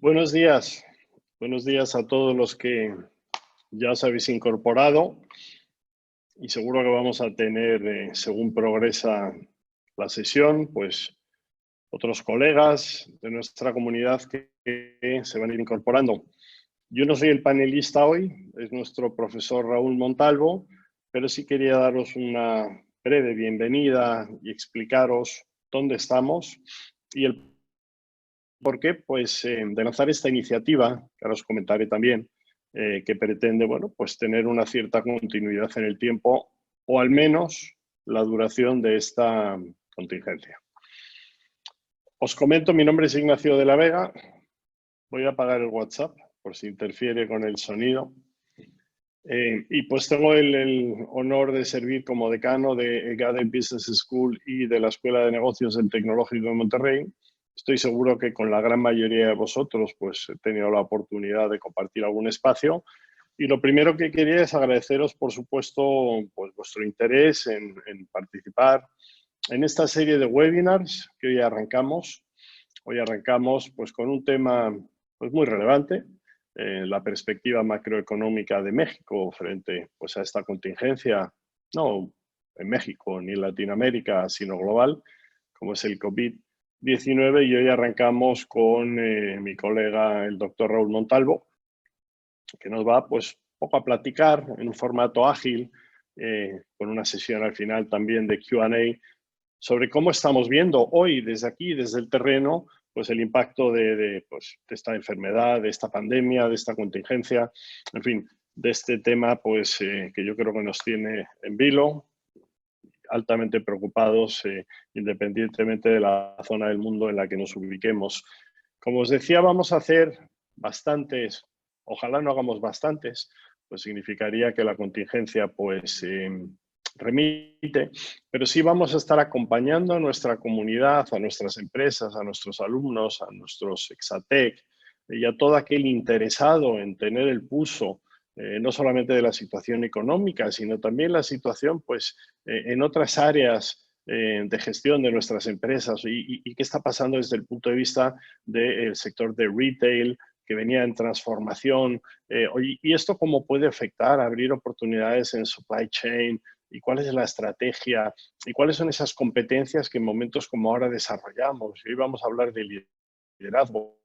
Buenos días a todos los que ya os habéis incorporado y seguro que vamos a tener, según progresa la sesión, pues otros colegas de nuestra comunidad que se van a ir incorporando. Yo no soy el panelista hoy, es nuestro profesor Raúl Montalvo, pero sí quería daros una breve bienvenida y explicaros dónde estamos y el ¿por qué? Pues de lanzar esta iniciativa, que ahora os comentaré también, que pretende, bueno, pues tener una cierta continuidad en el tiempo o al menos la duración de esta contingencia. Os comento, mi nombre es Ignacio de la Vega. Voy a apagar el WhatsApp por si interfiere con el sonido. Y pues tengo el honor de servir como decano de EGADE Business School y de la Escuela de Negocios del Tecnológico de Monterrey. Estoy seguro que con la gran mayoría de vosotros pues he tenido la oportunidad de compartir algún espacio. Y lo primero que quería es agradeceros, por supuesto, pues vuestro interés en participar en esta serie de webinars que hoy arrancamos. Hoy arrancamos pues con un tema pues muy relevante, la perspectiva macroeconómica de México frente pues a esta contingencia, no en México ni en Latinoamérica, sino global, como es el COVID-19. Y hoy arrancamos con mi colega, el doctor Raúl Montalvo, que nos va pues poco a platicar en un formato ágil, con una sesión al final también de Q&A, sobre cómo estamos viendo hoy desde aquí, desde el terreno, pues el impacto pues, de esta enfermedad, de esta pandemia, de esta contingencia, en fin, de este tema pues que yo creo que nos tiene en vilo, altamente preocupados, independientemente de la zona del mundo en la que nos ubiquemos. Como os decía, vamos a hacer bastantes, ojalá no hagamos bastantes, pues significaría que la contingencia pues remite, pero sí vamos a estar acompañando a nuestra comunidad, a nuestras empresas, a nuestros alumnos, a nuestros Exatec y a todo aquel interesado en tener el pulso no solamente de la situación económica, sino también la situación pues, en otras áreas de gestión de nuestras empresas y qué está pasando desde el punto de vista del sector de retail, que venía en transformación, y esto cómo puede afectar, abrir oportunidades en supply chain, y cuál es la estrategia, y cuáles son esas competencias que en momentos como ahora desarrollamos. Y hoy vamos a hablar de liderazgo.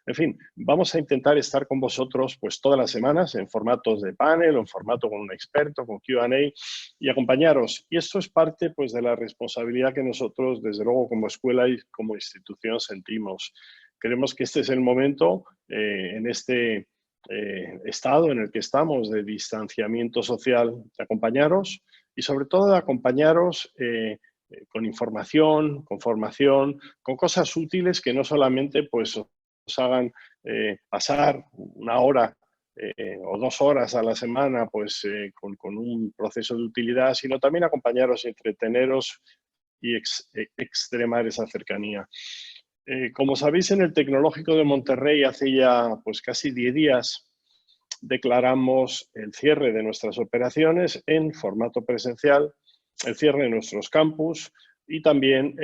En fin, vamos a intentar estar con vosotros pues todas las semanas en formatos de panel o en formato con un experto, con Q&A y acompañaros. Y esto es parte pues de la responsabilidad que nosotros desde luego como escuela y como institución sentimos. Creemos que este es el momento en este estado en el que estamos de distanciamiento social, de acompañaros y sobre todo de acompañaros con información, con formación, con cosas útiles que no solamente pues, os hagan pasar una hora o 2 horas a la semana pues, con un proceso de utilidad, sino también acompañaros, entreteneros y extremar esa cercanía. Como sabéis, en el Tecnológico de Monterrey hace ya pues, casi 10 días declaramos el cierre de nuestras operaciones en formato presencial, el cierre de nuestros campus y también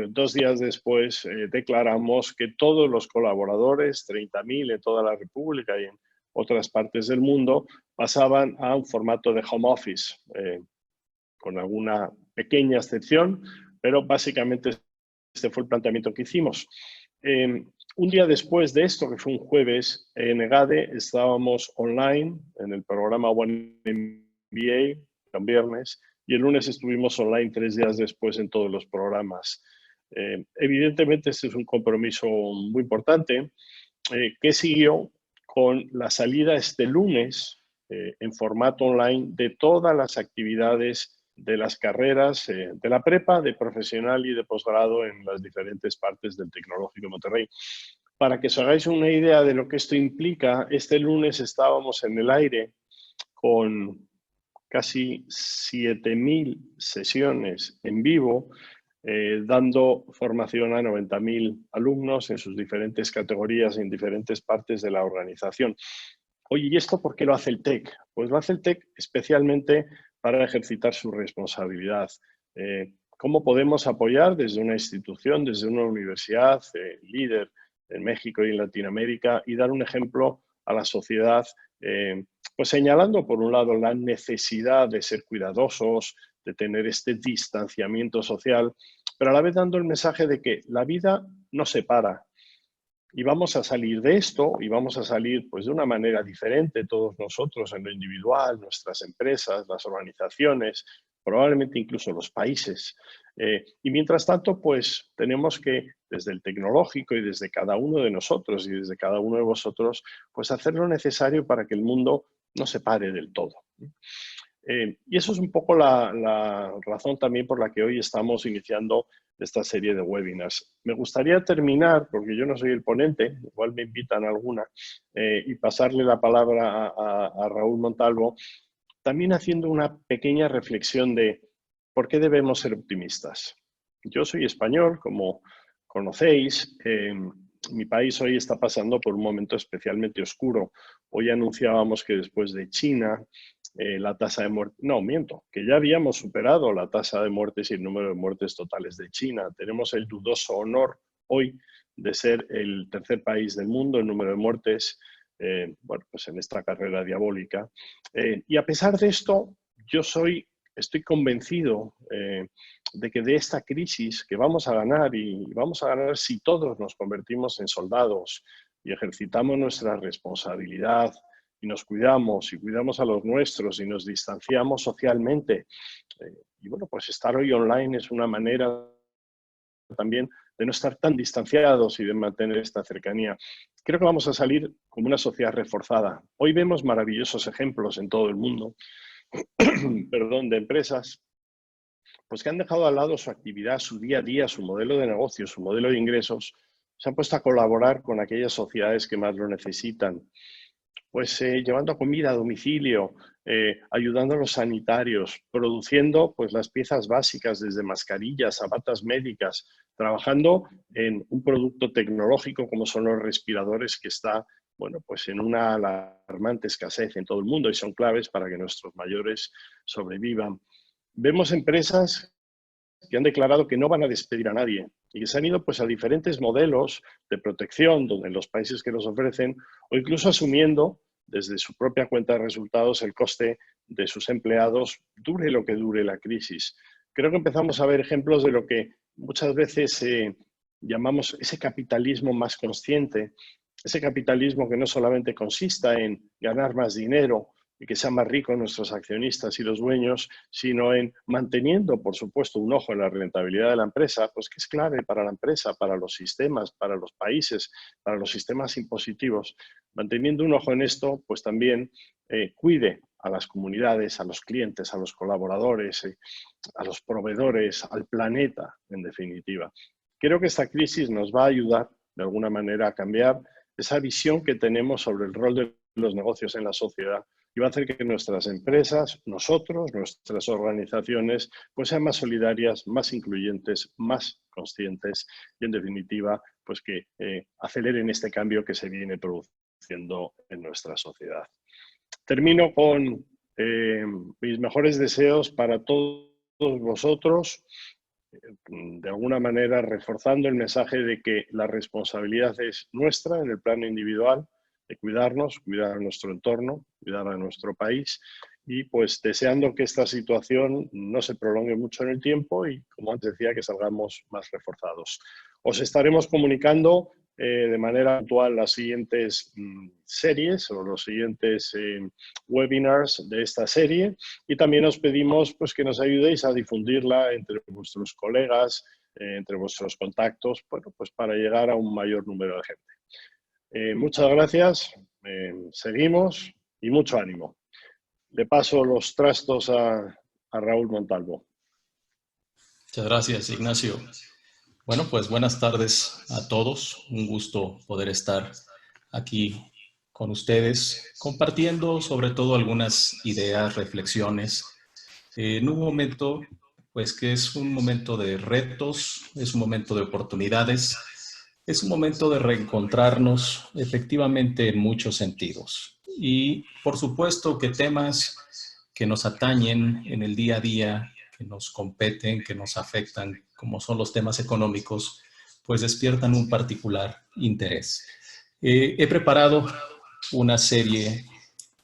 2 días después declaramos que todos los colaboradores, 30.000 en toda la República y en otras partes del mundo, pasaban a un formato de home office, con alguna pequeña excepción, pero básicamente este fue el planteamiento que hicimos. Un día después de esto, que fue un jueves, en EGADE estábamos online en el programa One MBA, un viernes, y el lunes estuvimos online 3 días después en todos los programas. Evidentemente, este es un compromiso muy importante que siguió con la salida este lunes en formato online de todas las actividades de las carreras de la prepa, de profesional y de posgrado en las diferentes partes del Tecnológico de Monterrey. Para que os hagáis una idea de lo que esto implica, este lunes estábamos en el aire con casi 7.000 sesiones en vivo, dando formación a 90.000 alumnos en sus diferentes categorías en diferentes partes de la organización. Oye, ¿y esto por qué lo hace el TEC? Pues lo hace el TEC especialmente para ejercitar su responsabilidad. ¿Cómo podemos apoyar desde una institución, desde una universidad líder en México y en Latinoamérica, y dar un ejemplo a la sociedad, pues señalando por un lado la necesidad de ser cuidadosos, de tener este distanciamiento social, pero a la vez dando el mensaje de que la vida no se para. Y vamos a salir de esto y vamos a salir pues, de una manera diferente todos nosotros en lo individual, nuestras empresas, las organizaciones, probablemente incluso los países. Y mientras tanto, pues tenemos que, desde el tecnológico y desde cada uno de nosotros y desde cada uno de vosotros, pues hacer lo necesario para que el mundo no se pare del todo. Y eso es un poco la razón también por la que hoy estamos iniciando esta serie de webinars. Me gustaría terminar, porque yo no soy el ponente, igual me invitan a alguna, y pasarle la palabra a Raúl Montalvo, también haciendo una pequeña reflexión de por qué debemos ser optimistas. Yo soy español, como conocéis. Mi país hoy está pasando por un momento especialmente oscuro. Hoy anunciábamos que después de China, la tasa de muertes, no, miento, que ya habíamos superado la tasa de muertes y el número de muertes totales de China. Tenemos el dudoso honor hoy de ser el tercer país del mundo en número de muertes, bueno, pues en esta carrera diabólica. Y a pesar de esto, estoy convencido de que de esta crisis que vamos a ganar, y vamos a ganar si todos nos convertimos en soldados y ejercitamos nuestra responsabilidad, y nos cuidamos y cuidamos a los nuestros y nos distanciamos socialmente. Y bueno, pues estar hoy online es una manera también de no estar tan distanciados y de mantener esta cercanía. Creo que vamos a salir como una sociedad reforzada. Hoy vemos maravillosos ejemplos en todo el mundo, perdón, de empresas pues que han dejado al lado su actividad, su día a día, su modelo de negocio, su modelo de ingresos, se han puesto a colaborar con aquellas sociedades que más lo necesitan. Pues llevando comida a domicilio, ayudando a los sanitarios, produciendo pues las piezas básicas desde mascarillas a batas médicas, trabajando en un producto tecnológico como son los respiradores que está, bueno, pues en una alarmante escasez en todo el mundo y son claves para que nuestros mayores sobrevivan. Vemos empresas que han declarado que no van a despedir a nadie y que se han ido pues, a diferentes modelos de protección donde en los países que los ofrecen o incluso asumiendo desde su propia cuenta de resultados el coste de sus empleados, dure lo que dure la crisis. Creo que empezamos a ver ejemplos de lo que muchas veces llamamos ese capitalismo más consciente, ese capitalismo que no solamente consista en ganar más dinero y que sean más ricos nuestros accionistas y los dueños, sino en manteniendo, por supuesto, un ojo en la rentabilidad de la empresa, pues que es clave para la empresa, para los sistemas, para los países, para los sistemas impositivos. Manteniendo un ojo en esto, pues también cuide a las comunidades, a los clientes, a los colaboradores, a los proveedores, al planeta, en definitiva. Creo que esta crisis nos va a ayudar, de alguna manera, a cambiar esa visión que tenemos sobre el rol de los negocios en la sociedad y va a hacer que nuestras empresas, nosotros, nuestras organizaciones, pues sean más solidarias, más incluyentes, más conscientes y, en definitiva, pues que aceleren este cambio que se viene produciendo en nuestra sociedad. Termino con mis mejores deseos para todos vosotros, de alguna manera reforzando el mensaje de que la responsabilidad es nuestra en el plano individual, de cuidarnos, cuidar a nuestro entorno, cuidar a nuestro país y pues deseando que esta situación no se prolongue mucho en el tiempo y, como antes decía, que salgamos más reforzados. Os estaremos comunicando de manera habitual las siguientes series o los siguientes webinars de esta serie y también os pedimos pues, que nos ayudéis a difundirla entre vuestros colegas, entre vuestros contactos, bueno, pues para llegar a un mayor número de gente. Muchas gracias, seguimos y mucho ánimo. Le paso los trastos a Raúl Montalvo. Muchas gracias, Ignacio. Bueno, pues buenas tardes a todos. Un gusto poder estar aquí con ustedes, compartiendo sobre todo algunas ideas, reflexiones, en un momento, pues que es un momento de retos, es un momento de oportunidades, es un momento de reencontrarnos efectivamente en muchos sentidos. Y por supuesto que temas que nos atañen en el día a día, que nos competen, que nos afectan, como son los temas económicos, pues despiertan un particular interés. He preparado una serie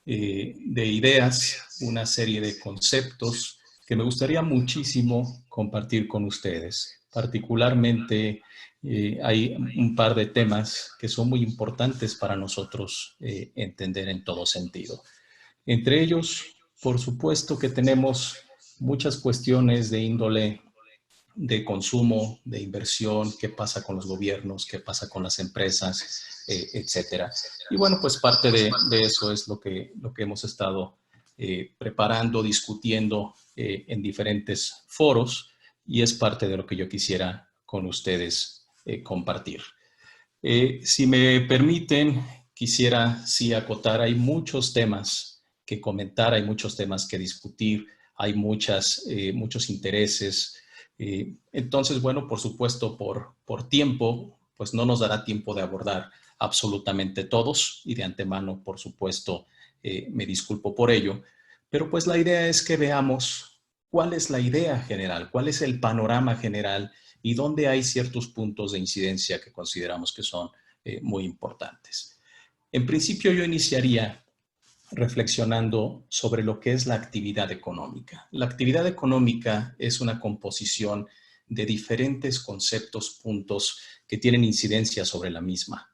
de ideas, una serie de conceptos que me gustaría muchísimo compartir con ustedes. Particularmente hay un par de temas que son muy importantes para nosotros entender en todo sentido. Entre ellos, por supuesto que tenemos muchas cuestiones de índole de consumo, de inversión, qué pasa con los gobiernos, qué pasa con las empresas, etcétera. Y bueno, pues parte de eso es lo que hemos estado preparando, discutiendo en diferentes foros, y es parte de lo que yo quisiera con ustedes compartir. Si me permiten, quisiera sí acotar, hay muchos temas que comentar, hay muchos temas que discutir, hay muchos intereses. Entonces, bueno, por supuesto, por tiempo, pues no nos dará tiempo de abordar absolutamente todos, y de antemano, por supuesto, me disculpo por ello. Pero pues la idea es que veamos cuál es la idea general, cuál es el panorama general y dónde hay ciertos puntos de incidencia que consideramos que son muy importantes. En principio, yo iniciaría reflexionando sobre lo que es la actividad económica. La actividad económica es una composición de diferentes conceptos, puntos que tienen incidencia sobre la misma.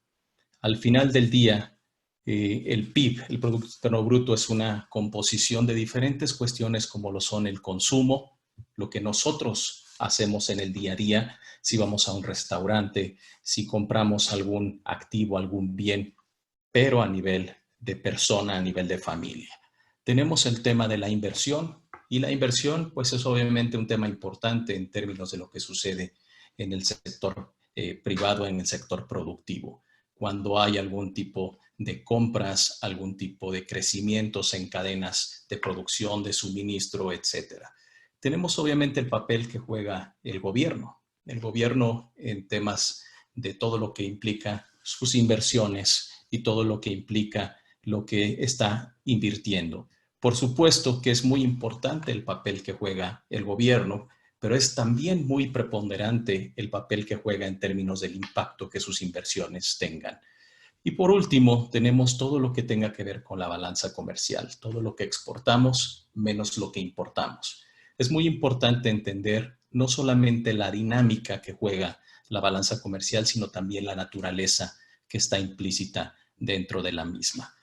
Al final del día, el PIB, el Producto Interno Bruto, es una composición de diferentes cuestiones como lo son el consumo, lo que nosotros hacemos en el día a día, si vamos a un restaurante, si compramos algún activo, algún bien, pero a nivel de persona, a nivel de familia. Tenemos el tema de la inversión, y la inversión pues es obviamente un tema importante en términos de lo que sucede en el sector privado, en el sector productivo. Cuando hay algún tipo de compras, algún tipo de crecimientos en cadenas de producción, de suministro, etcétera. Tenemos obviamente el papel que juega el gobierno en temas de todo lo que implica sus inversiones y todo lo que implica lo que está invirtiendo. Por supuesto que es muy importante el papel que juega el gobierno, pero es también muy preponderante el papel que juega en términos del impacto que sus inversiones tengan. Y por último, tenemos todo lo que tenga que ver con la balanza comercial, todo lo que exportamos menos lo que importamos. Es muy importante entender no solamente la dinámica que juega la balanza comercial, sino también la naturaleza que está implícita dentro de la misma.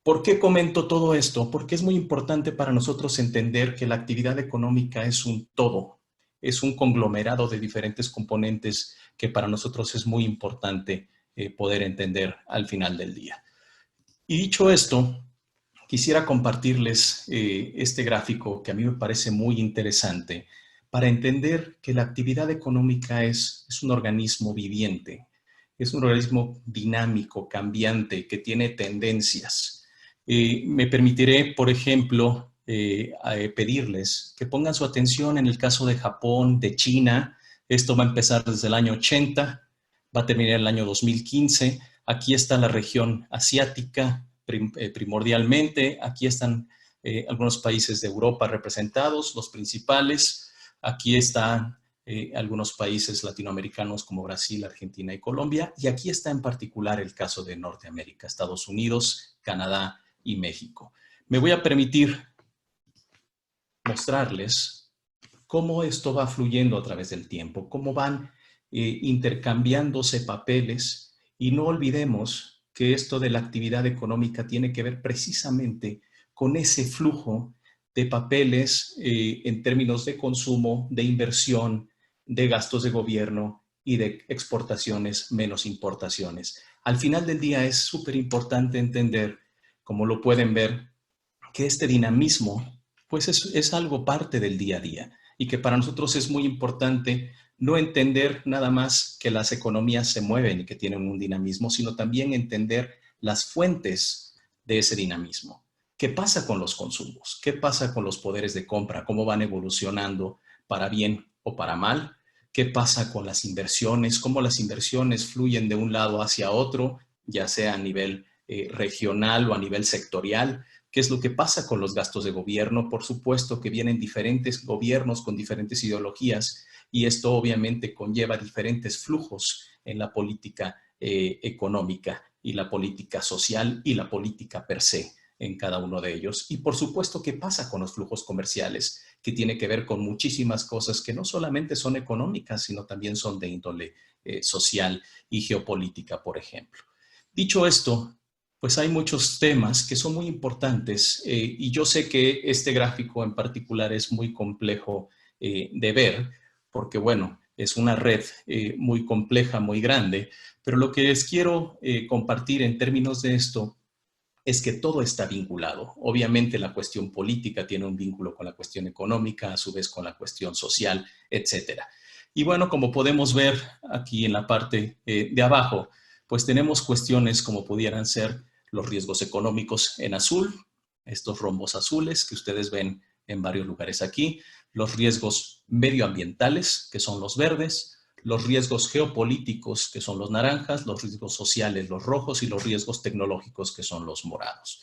¿Por qué comento todo esto? Porque es muy importante para nosotros entender que la actividad económica es un todo, es un conglomerado de diferentes componentes que para nosotros es muy importante poder entender al final del día. Y dicho esto, quisiera compartirles este gráfico que a mí me parece muy interesante para entender que la actividad económica es un organismo viviente, es un organismo dinámico, cambiante, que tiene tendencias. Me permitiré, por ejemplo, pedirles que pongan su atención en el caso de Japón, de China. Esto va a empezar desde el año 80, va a terminar en el año 2015. Aquí está la región asiática, primordialmente. Aquí están algunos países de Europa representados, los principales. Aquí están algunos países latinoamericanos como Brasil, Argentina y Colombia. Y aquí está en particular el caso de Norteamérica, Estados Unidos, Canadá y México. Me voy a permitir mostrarles cómo esto va fluyendo a través del tiempo, cómo van intercambiándose papeles, y no olvidemos que esto de la actividad económica tiene que ver precisamente con ese flujo de papeles en términos de consumo, de inversión, de gastos de gobierno y de exportaciones menos importaciones. Al final del día es súper importante entender, como lo pueden ver, que este dinamismo pues es algo parte del día a día, y que para nosotros es muy importante no entender nada más que las economías se mueven y que tienen un dinamismo, sino también entender las fuentes de ese dinamismo. ¿Qué pasa con los consumos? ¿Qué pasa con los poderes de compra? ¿Cómo van evolucionando para bien o para mal? ¿Qué pasa con las inversiones? ¿Cómo las inversiones fluyen de un lado hacia otro, ya sea a nivel regional o a nivel sectorial? ¿Qué es lo que pasa con los gastos de gobierno? Por supuesto que vienen diferentes gobiernos con diferentes ideologías, y esto obviamente conlleva diferentes flujos en la política económica y la política social y la política per se en cada uno de ellos. Y por supuesto, ¿qué pasa con los flujos comerciales? Que tiene que ver con muchísimas cosas que no solamente son económicas, sino también son de índole social y geopolítica, por ejemplo. Dicho esto, pues hay muchos temas que son muy importantes y yo sé que este gráfico en particular es muy complejo de ver, porque bueno, es una red muy compleja, muy grande, pero lo que les quiero compartir en términos de esto es que todo está vinculado. Obviamente la cuestión política tiene un vínculo con la cuestión económica, a su vez con la cuestión social, etcétera. Y bueno, como podemos ver aquí en la parte de abajo, pues tenemos cuestiones como pudieran ser los riesgos económicos en azul, estos rombos azules que ustedes ven en varios lugares aquí, los riesgos medioambientales, que son los verdes, los riesgos geopolíticos, que son los naranjas, los riesgos sociales, los rojos, y los riesgos tecnológicos, que son los morados.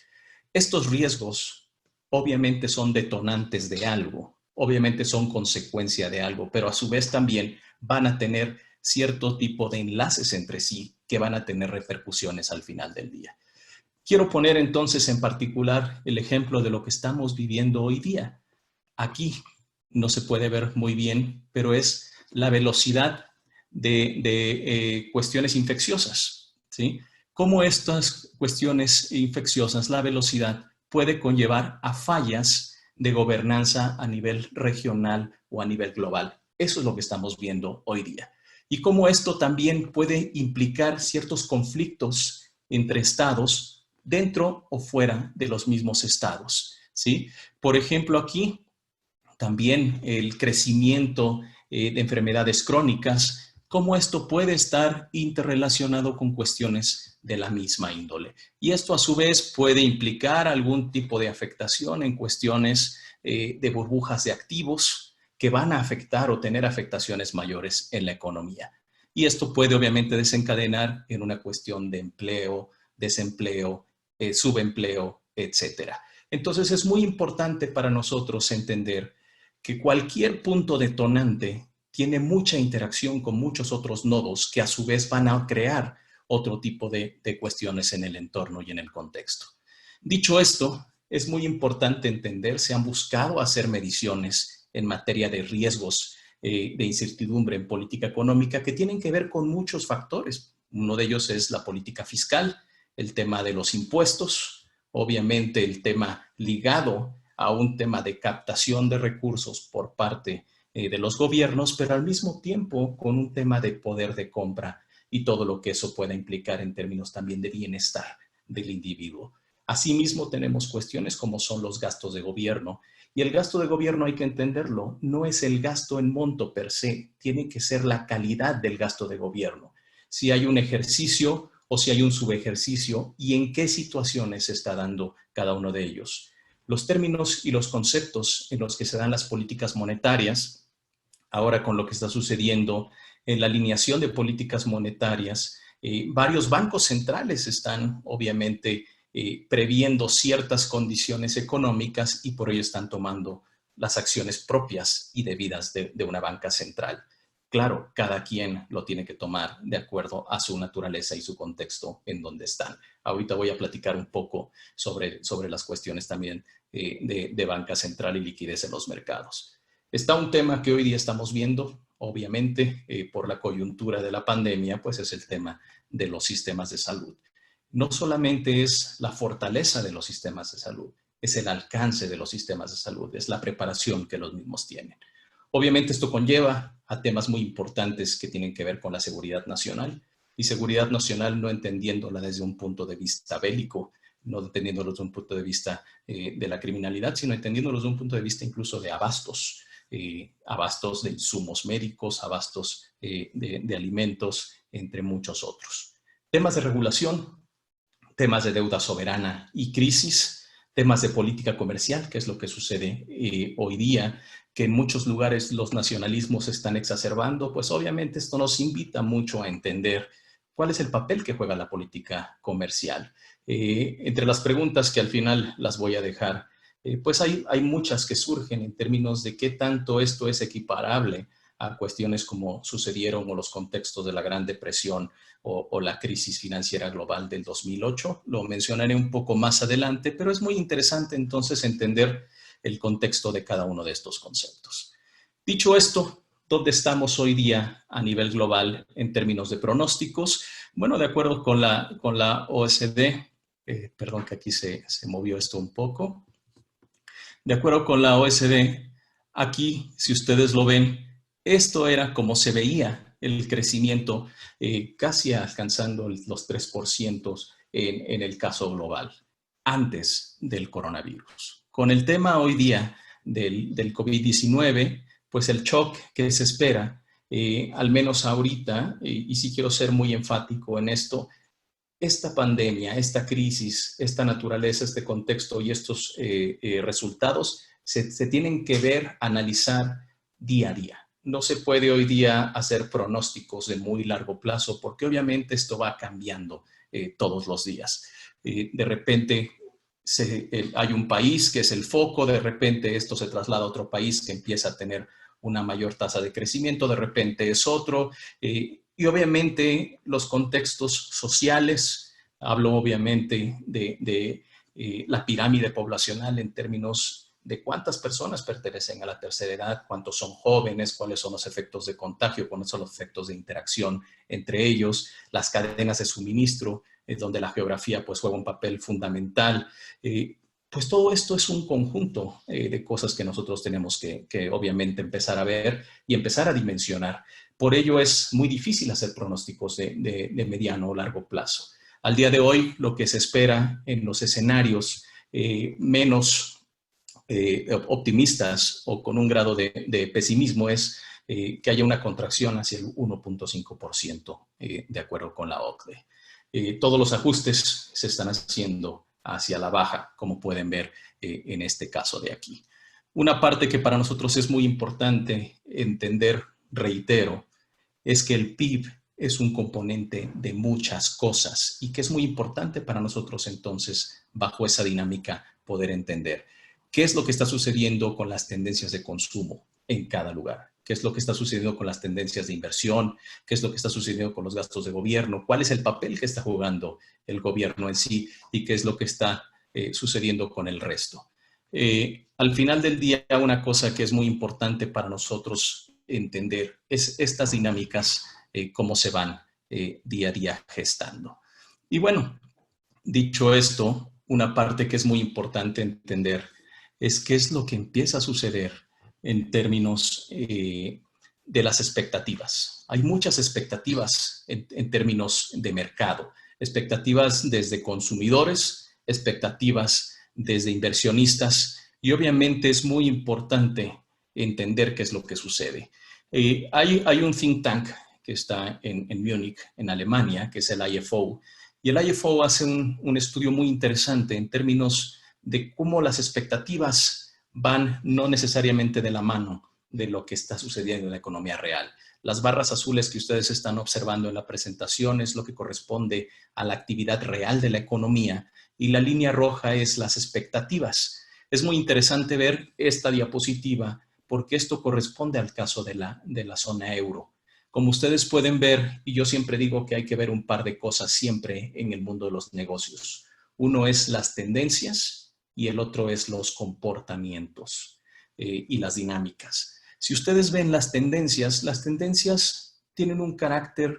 Estos riesgos obviamente son detonantes de algo, obviamente son consecuencia de algo, pero a su vez también van a tener cierto tipo de enlaces entre sí que van a tener repercusiones al final del día. Quiero poner entonces en particular el ejemplo de lo que estamos viviendo hoy día. Aquí no se puede ver muy bien, pero es la velocidad de cuestiones infecciosas, ¿sí? Cómo estas cuestiones infecciosas, la velocidad, puede conllevar a fallas de gobernanza a nivel regional o a nivel global. Eso es lo que estamos viendo hoy día. Y cómo esto también puede implicar ciertos conflictos entre estados dentro o fuera de los mismos estados, ¿sí? Por ejemplo, aquí también el crecimiento de enfermedades crónicas, cómo esto puede estar interrelacionado con cuestiones de la misma índole. Y esto a su vez puede implicar algún tipo de afectación en cuestiones de burbujas de activos que van a afectar o tener afectaciones mayores en la economía. Y esto puede obviamente desencadenar en una cuestión de empleo, desempleo, subempleo, etcétera. Entonces es muy importante para nosotros entender que cualquier punto detonante tiene mucha interacción con muchos otros nodos que a su vez van a crear otro tipo de cuestiones en el entorno y en el contexto. Dicho esto, es muy importante entender, se han buscado hacer mediciones en materia de riesgos de incertidumbre en política económica que tienen que ver con muchos factores. Uno de ellos es la política fiscal, el tema de los impuestos, obviamente el tema ligado a un tema de captación de recursos por parte de los gobiernos, pero al mismo tiempo con un tema de poder de compra y todo lo que eso pueda implicar en términos también de bienestar del individuo. Asimismo, tenemos cuestiones como son los gastos de gobierno. Y el gasto de gobierno, hay que entenderlo, no es el gasto en monto per se, tiene que ser la calidad del gasto de gobierno. Si hay un ejercicio o si hay un subejercicio y en qué situaciones se está dando cada uno de ellos. Los términos y los conceptos en los que se dan las políticas monetarias, ahora con lo que está sucediendo en la alineación de políticas monetarias, varios bancos centrales están obviamente previendo ciertas condiciones económicas y por ello están tomando las acciones propias y debidas de una banca central. Claro, cada quien lo tiene que tomar de acuerdo a su naturaleza y su contexto en donde están. Ahorita voy a platicar un poco sobre las cuestiones también de banca central y liquidez en los mercados. Está un tema que hoy día estamos viendo, obviamente, por la coyuntura de la pandemia, pues es el tema de los sistemas de salud. No solamente es la fortaleza de los sistemas de salud, es el alcance de los sistemas de salud, es la preparación que los mismos tienen. Obviamente esto conlleva a temas muy importantes que tienen que ver con la seguridad nacional, y seguridad nacional no entendiéndola desde un punto de vista bélico, no entendiéndolo desde un punto de vista de la criminalidad, sino entendiéndolo desde un punto de vista incluso de abastos, abastos de insumos médicos, abastos de alimentos, entre muchos otros. Temas de regulación, temas de deuda soberana y crisis, temas de política comercial, que es lo que sucede hoy día, que en muchos lugares los nacionalismos se están exacerbando, pues obviamente esto nos invita mucho a entender cuál es el papel que juega la política comercial. Entre las preguntas que al final las voy a dejar, pues hay muchas que surgen en términos de qué tanto esto es equiparable a cuestiones como sucedieron o los contextos de la Gran Depresión o la crisis financiera global del 2008. Lo mencionaré un poco más adelante, pero es muy interesante entonces entender el contexto de cada uno de estos conceptos. Dicho esto, ¿dónde estamos hoy día a nivel global en términos de pronósticos? Bueno, de acuerdo con la OSD, perdón que aquí se movió esto un poco. De acuerdo con la OSD, aquí, si ustedes lo ven, esto era como se veía el crecimiento, casi alcanzando los 3% en el caso global, antes del coronavirus. Con el tema hoy día del COVID-19, pues el shock que se espera, al menos ahorita, y sí quiero ser muy enfático en esto, esta pandemia, esta crisis, esta naturaleza, este contexto y estos resultados se tienen que ver, analizar día a día. No se puede hoy día hacer pronósticos de muy largo plazo porque obviamente esto va cambiando todos los días. De repente hay un país que es el foco, de repente esto se traslada a otro país que empieza a tener una mayor tasa de crecimiento, de repente es otro. Y obviamente los contextos sociales, hablo obviamente de la pirámide poblacional en términos de cuántas personas pertenecen a la tercera edad, cuántos son jóvenes, cuáles son los efectos de contagio, cuáles son los efectos de interacción entre ellos, las cadenas de suministro, donde la geografía pues juega un papel fundamental. Pues todo esto es un conjunto de cosas que nosotros tenemos que obviamente empezar a ver y empezar a dimensionar. Por ello es muy difícil hacer pronósticos de mediano o largo plazo. Al día de hoy, lo que se espera en los escenarios menos optimistas o con un grado de pesimismo es que haya una contracción hacia el 1.5% de acuerdo con la OCDE. Todos los ajustes se están haciendo hacia la baja, como pueden ver en este caso de aquí. Una parte que para nosotros es muy importante entender, reitero, es que el PIB es un componente de muchas cosas y que es muy importante para nosotros entonces, bajo esa dinámica, poder entender qué es lo que está sucediendo con las tendencias de consumo en cada lugar, qué es lo que está sucediendo con las tendencias de inversión, qué es lo que está sucediendo con los gastos de gobierno, cuál es el papel que está jugando el gobierno en sí y qué es lo que está sucediendo con el resto. Al final del día, una cosa que es muy importante para nosotros entender es estas dinámicas, cómo se van día a día gestando. Y bueno, dicho esto, una parte que es muy importante entender es qué es lo que empieza a suceder en términos de las expectativas. Hay muchas expectativas en términos de mercado, expectativas desde consumidores, expectativas desde inversionistas y obviamente es muy importante entender qué es lo que sucede. Hay un think tank que está en Múnich, en Alemania, que es el IFO, y el IFO hace un estudio muy interesante en términos de cómo las expectativas van no necesariamente de la mano de lo que está sucediendo en la economía real. Las barras azules que ustedes están observando en la presentación es lo que corresponde a la actividad real de la economía y la línea roja es las expectativas. Es muy interesante ver esta diapositiva porque esto corresponde al caso de la zona euro. Como ustedes pueden ver, y yo siempre digo que hay que ver un par de cosas siempre en el mundo de los negocios. Uno es las tendencias y el otro es los comportamientos y las dinámicas. Si ustedes ven las tendencias tienen un carácter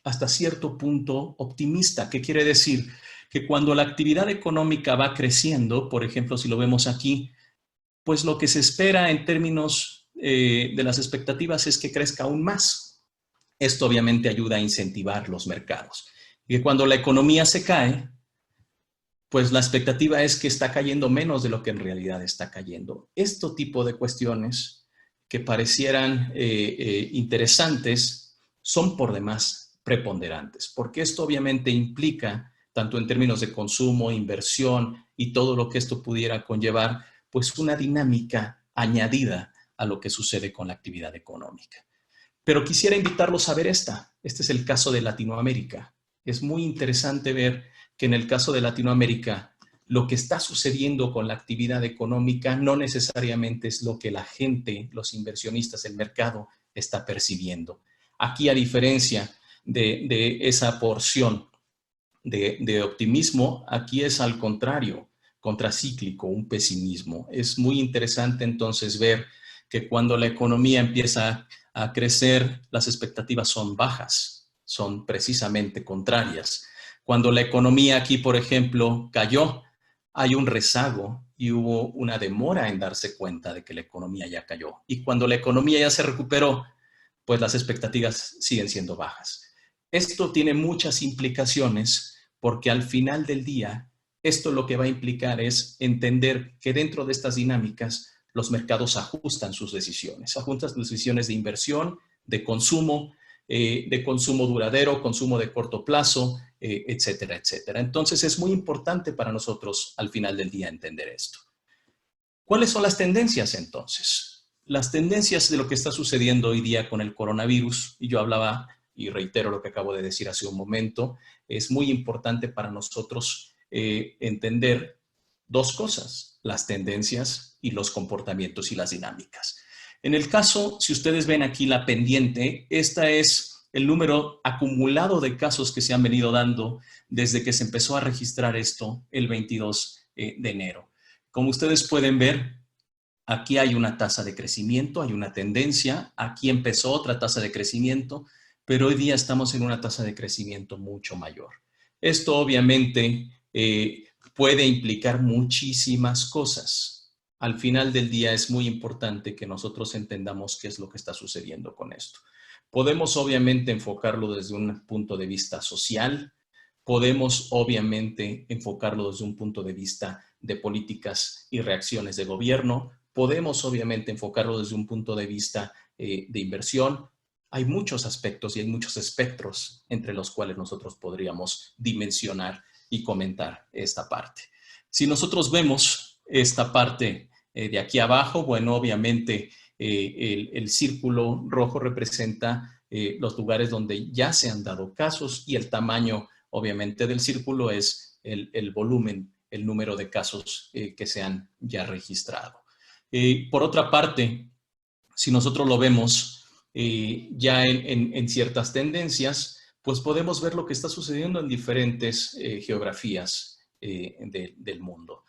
hasta cierto punto optimista. ¿Qué quiere decir? Que cuando la actividad económica va creciendo, por ejemplo, si lo vemos aquí, pues lo que se espera en términos de las expectativas es que crezca aún más. Esto obviamente ayuda a incentivar los mercados. Y que cuando la economía se cae, pues la expectativa es que está cayendo menos de lo que en realidad está cayendo. Este tipo de cuestiones que parecieran interesantes son por demás preponderantes, porque esto obviamente implica, tanto en términos de consumo, inversión y todo lo que esto pudiera conllevar, pues una dinámica añadida a lo que sucede con la actividad económica. Pero quisiera invitarlos a ver esta. Este es el caso de Latinoamérica. Es muy interesante ver que en el caso de Latinoamérica, lo que está sucediendo con la actividad económica no necesariamente es lo que la gente, los inversionistas, el mercado está percibiendo. Aquí, a diferencia de esa porción de optimismo, aquí es al contrario, contracíclico, un pesimismo. Es muy interesante entonces ver que cuando la economía empieza a crecer, las expectativas son bajas, son precisamente contrarias. Cuando la economía aquí, por ejemplo, cayó, hay un rezago y hubo una demora en darse cuenta de que la economía ya cayó. Y cuando la economía ya se recuperó, pues las expectativas siguen siendo bajas. Esto tiene muchas implicaciones porque al final del día, esto lo que va a implicar es entender que dentro de estas dinámicas los mercados ajustan sus decisiones de inversión, de consumo duradero, consumo de corto plazo, etcétera, etcétera. Entonces es muy importante para nosotros al final del día entender esto. ¿Cuáles son las tendencias entonces? Las tendencias de lo que está sucediendo hoy día con el coronavirus, y yo hablaba y reitero lo que acabo de decir hace un momento, es muy importante para nosotros entender dos cosas, las tendencias y los comportamientos y las dinámicas. En el caso, si ustedes ven aquí la pendiente, esta es el número acumulado de casos que se han venido dando desde que se empezó a registrar esto el 22 de enero. Como ustedes pueden ver, aquí hay una tasa de crecimiento, hay una tendencia, aquí empezó otra tasa de crecimiento, pero hoy día estamos en una tasa de crecimiento mucho mayor. Esto obviamente puede implicar muchísimas cosas. Al final del día es muy importante que nosotros entendamos qué es lo que está sucediendo con esto. Podemos obviamente enfocarlo desde un punto de vista social, podemos obviamente enfocarlo desde un punto de vista de políticas y reacciones de gobierno, podemos obviamente enfocarlo desde un punto de vista de inversión. Hay muchos aspectos y hay muchos espectros entre los cuales nosotros podríamos dimensionar y comentar esta parte. Si nosotros vemos esta parte de aquí abajo, bueno, obviamente el círculo rojo representa los lugares donde ya se han dado casos y el tamaño, obviamente, del círculo es el volumen, el número de casos que se han ya registrado. Por otra parte, si nosotros lo vemos ya en ciertas tendencias, pues podemos ver lo que está sucediendo en diferentes geografías del mundo.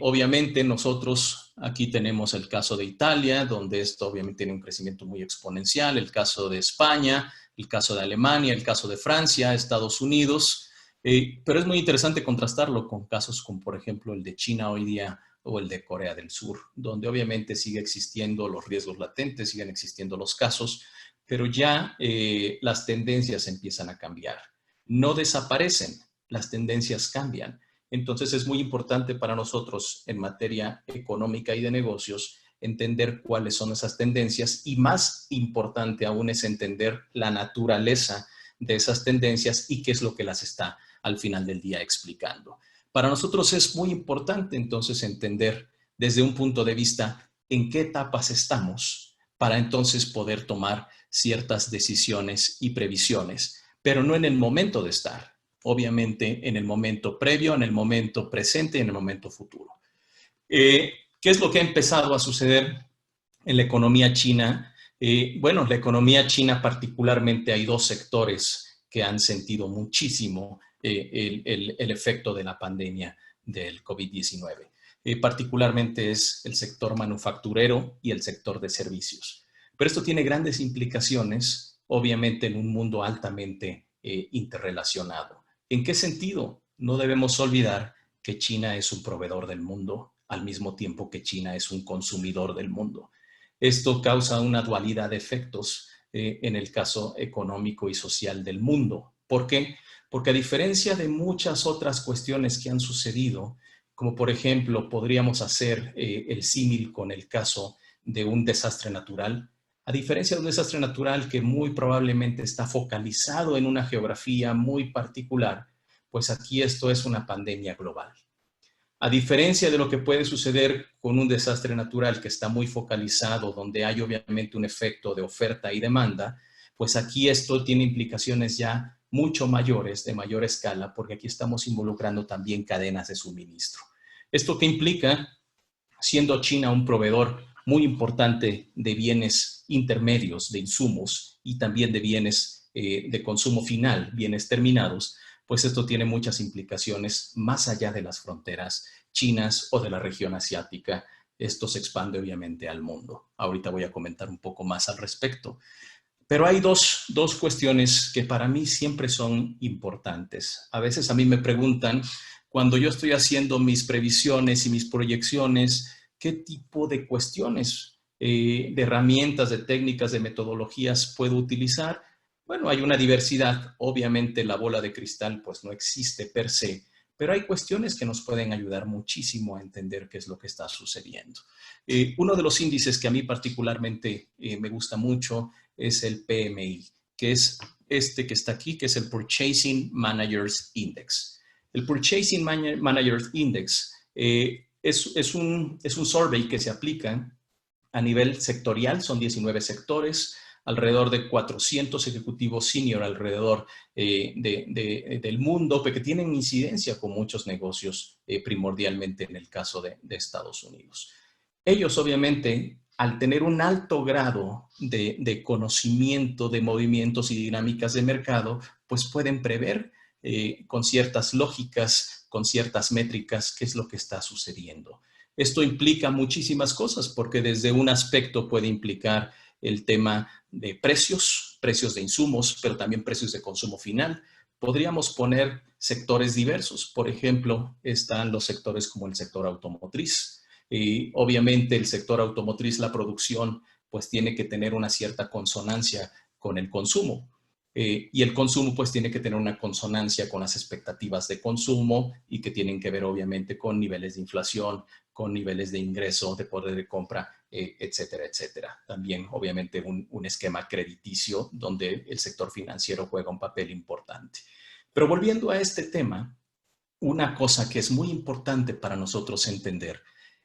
Obviamente nosotros aquí tenemos el caso de Italia, donde esto obviamente tiene un crecimiento muy exponencial, el caso de España, el caso de Alemania, el caso de Francia, Estados Unidos, pero es muy interesante contrastarlo con casos como por ejemplo el de China hoy día o el de Corea del Sur, donde obviamente sigue existiendo los riesgos latentes, siguen existiendo los casos, pero ya las tendencias empiezan a cambiar. No desaparecen, las tendencias cambian. Entonces es muy importante para nosotros en materia económica y de negocios entender cuáles son esas tendencias y más importante aún es entender la naturaleza de esas tendencias y qué es lo que las está al final del día explicando. Para nosotros es muy importante entonces entender desde un punto de vista en qué etapas estamos para entonces poder tomar ciertas decisiones y previsiones, pero no en el momento de estar, obviamente en el momento previo, en el momento presente y en el momento futuro. ¿Qué es lo que ha empezado a suceder en la economía china? Bueno, la economía china particularmente hay dos sectores que han sentido muchísimo el efecto de la pandemia del COVID-19. Particularmente es el sector manufacturero y el sector de servicios. Pero esto tiene grandes implicaciones, obviamente, en un mundo altamente interrelacionado. ¿En qué sentido? No debemos olvidar que China es un proveedor del mundo, al mismo tiempo que China es un consumidor del mundo. Esto causa una dualidad de efectos en el caso económico y social del mundo. ¿Por qué? Porque a diferencia de muchas otras cuestiones que han sucedido, como por ejemplo podríamos hacer el símil con el caso de un desastre natural, a diferencia de un desastre natural que muy probablemente está focalizado en una geografía muy particular, pues aquí esto es una pandemia global. A diferencia de lo que puede suceder con un desastre natural que está muy focalizado, donde hay obviamente un efecto de oferta y demanda, pues aquí esto tiene implicaciones ya mucho mayores, de mayor escala, porque aquí estamos involucrando también cadenas de suministro. ¿Esto qué implica? Siendo China un proveedor muy importante de bienes intermedios, de insumos y también de bienes de consumo final, bienes terminados, pues esto tiene muchas implicaciones más allá de las fronteras chinas o de la región asiática. Esto se expande obviamente al mundo. Ahorita voy a comentar un poco más al respecto. Pero hay dos cuestiones que para mí siempre son importantes. A veces a mí me preguntan, cuando yo estoy haciendo mis previsiones y mis proyecciones, ¿qué tipo de cuestiones, de herramientas, de técnicas, de metodologías puedo utilizar? Bueno, hay una diversidad. Obviamente la bola de cristal pues no existe per se, pero hay cuestiones que nos pueden ayudar muchísimo a entender qué es lo que está sucediendo. Uno de los índices que a mí particularmente me gusta mucho es el PMI, que es este que está aquí, que es el Purchasing Managers Index. El Purchasing Managers Index es un survey que se aplica a nivel sectorial, son 19 sectores, alrededor de 400 ejecutivos senior alrededor del mundo, que tienen incidencia con muchos negocios, primordialmente en el caso de Estados Unidos. Ellos, obviamente, al tener un alto grado de conocimiento de movimientos y dinámicas de mercado, pues pueden prever con ciertas lógicas, con ciertas métricas, qué es lo que está sucediendo. Esto implica muchísimas cosas, porque desde un aspecto puede implicar el tema de precios de insumos, pero también precios de consumo final. Podríamos poner sectores diversos. Por ejemplo, están los sectores como el sector automotriz. Obviamente el sector automotriz, la producción, pues tiene que tener una cierta consonancia con el consumo. Y el consumo pues tiene que tener una consonancia con las expectativas de consumo y que tienen que ver obviamente con niveles de inflación, con niveles de ingreso, de poder de compra, etcétera, etcétera. También obviamente un esquema crediticio donde el sector financiero juega un papel importante. Pero volviendo a este tema, una cosa que es muy importante para nosotros entender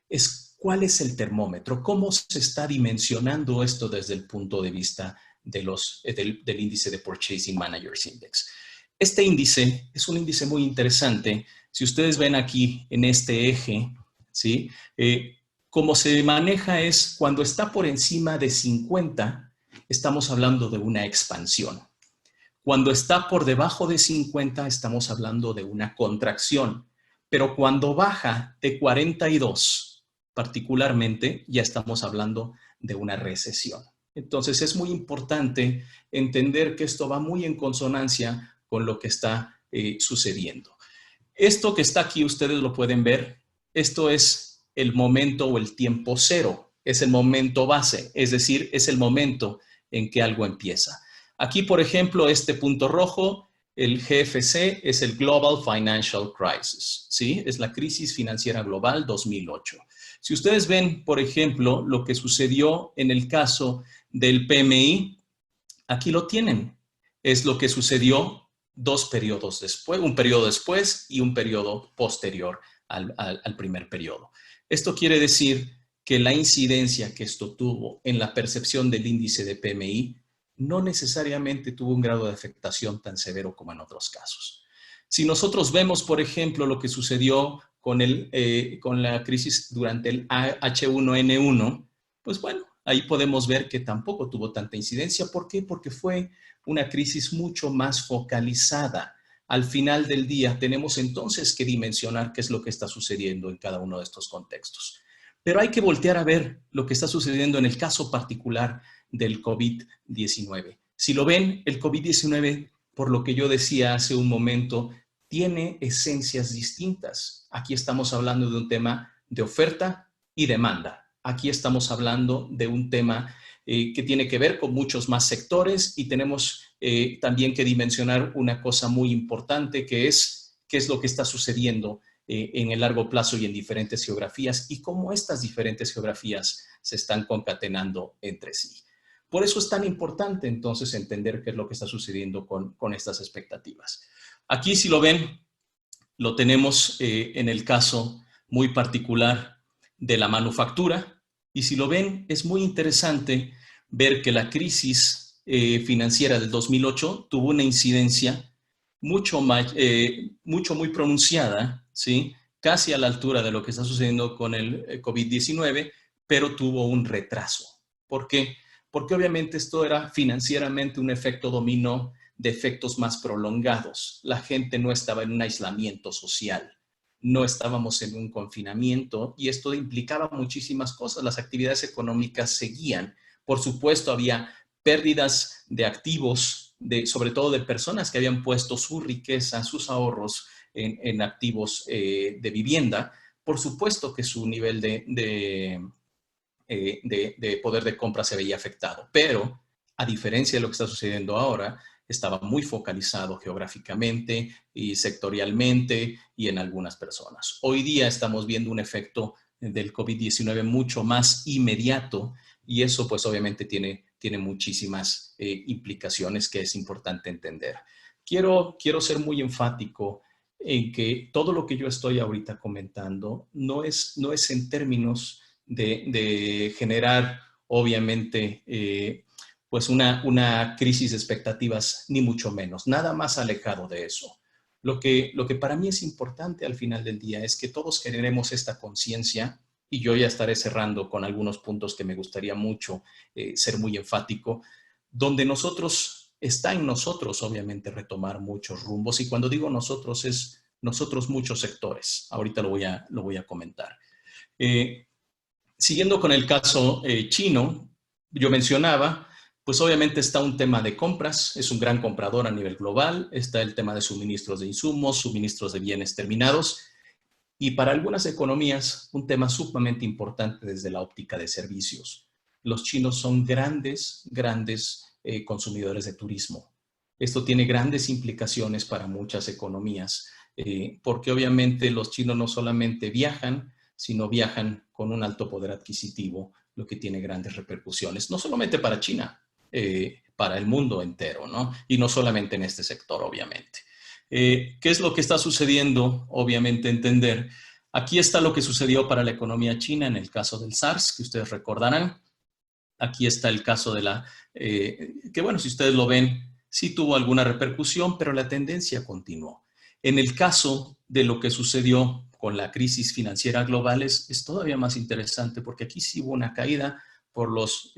es cuál es el termómetro, cómo se está dimensionando esto desde el punto de vista del índice de Purchasing Managers Index. Este índice es un índice muy interesante. Si ustedes ven aquí en este eje, ¿sí? Cómo se maneja es cuando está por encima de 50, estamos hablando de una expansión. Cuando está por debajo de 50, estamos hablando de una contracción. Pero cuando baja de 42, particularmente, ya estamos hablando de una recesión. Entonces es muy importante entender que esto va muy en consonancia con lo que está sucediendo. Esto que está aquí, ustedes lo pueden ver, esto es el momento o el tiempo cero, es el momento base, es decir, es el momento en que algo empieza. Aquí, por ejemplo, este punto rojo, el GFC, es el Global Financial Crisis, ¿sí? Es la crisis financiera global 2008. Si ustedes ven, por ejemplo, lo que sucedió en el caso del PMI, aquí lo tienen. Es lo que sucedió 2 periodos después, un periodo después y un periodo posterior al primer periodo. Esto quiere decir que la incidencia que esto tuvo en la percepción del índice de PMI no necesariamente tuvo un grado de afectación tan severo como en otros casos. Si nosotros vemos, por ejemplo, lo que sucedió con la crisis durante el H1N1, pues bueno, ahí podemos ver que tampoco tuvo tanta incidencia. ¿Por qué? Porque fue una crisis mucho más focalizada. Al final del día tenemos entonces que dimensionar qué es lo que está sucediendo en cada uno de estos contextos. Pero hay que voltear a ver lo que está sucediendo en el caso particular del COVID-19. Si lo ven, el COVID-19, por lo que yo decía hace un momento, tiene esencias distintas. Aquí estamos hablando de un tema de oferta y demanda. Aquí estamos hablando de un tema que tiene que ver con muchos más sectores y tenemos también que dimensionar una cosa muy importante que es qué es lo que está sucediendo en el largo plazo y en diferentes geografías y cómo estas diferentes geografías se están concatenando entre sí. Por eso es tan importante entonces entender qué es lo que está sucediendo con estas expectativas. Aquí, si lo ven, lo tenemos en el caso muy particular de la manufactura. Y si lo ven, es muy interesante ver que la crisis financiera del 2008 tuvo una incidencia muy pronunciada, ¿sí? Casi a la altura de lo que está sucediendo con el COVID-19, pero tuvo un retraso. ¿Por qué? Porque obviamente esto era financieramente un efecto dominó de efectos más prolongados. La gente no estaba en un aislamiento social, no estábamos en un confinamiento y esto implicaba muchísimas cosas. Las actividades económicas seguían. Por supuesto, había pérdidas de activos, sobre todo de personas que habían puesto su riqueza, sus ahorros en activos de vivienda. Por supuesto que su nivel de poder de compra se veía afectado, pero a diferencia de lo que está sucediendo ahora, estaba muy focalizado geográficamente y sectorialmente y en algunas personas. Hoy día estamos viendo un efecto del COVID-19 mucho más inmediato y eso pues obviamente tiene muchísimas implicaciones que es importante entender. Quiero ser muy enfático en que todo lo que yo estoy ahorita comentando no es en términos de generar, obviamente, pues una crisis de expectativas, ni mucho menos, nada más alejado de eso. Lo que para mí es importante al final del día es que todos generemos esta conciencia, y yo ya estaré cerrando con algunos puntos que me gustaría mucho ser muy enfático, donde está en nosotros, obviamente, retomar muchos rumbos, y cuando digo nosotros, es nosotros muchos sectores. Ahorita lo voy a comentar. Siguiendo con el caso chino, yo mencionaba, pues obviamente está un tema de compras, es un gran comprador a nivel global, está el tema de suministros de insumos, suministros de bienes terminados, y para algunas economías un tema sumamente importante desde la óptica de servicios. Los chinos son grandes consumidores de turismo. Esto tiene grandes implicaciones para muchas economías, porque obviamente los chinos no solamente viajan, sino viajan con un alto poder adquisitivo, lo que tiene grandes repercusiones, no solamente para China, para el mundo entero, ¿no? Y no solamente en este sector, obviamente. ¿Qué es lo que está sucediendo? Obviamente entender. Aquí está lo que sucedió para la economía china en el caso del SARS, que ustedes recordarán. Aquí está el caso de que bueno, si ustedes lo ven, sí tuvo alguna repercusión, pero la tendencia continuó. En el caso de lo que sucedió con la crisis financiera global es todavía más interesante porque aquí sí hubo una caída por los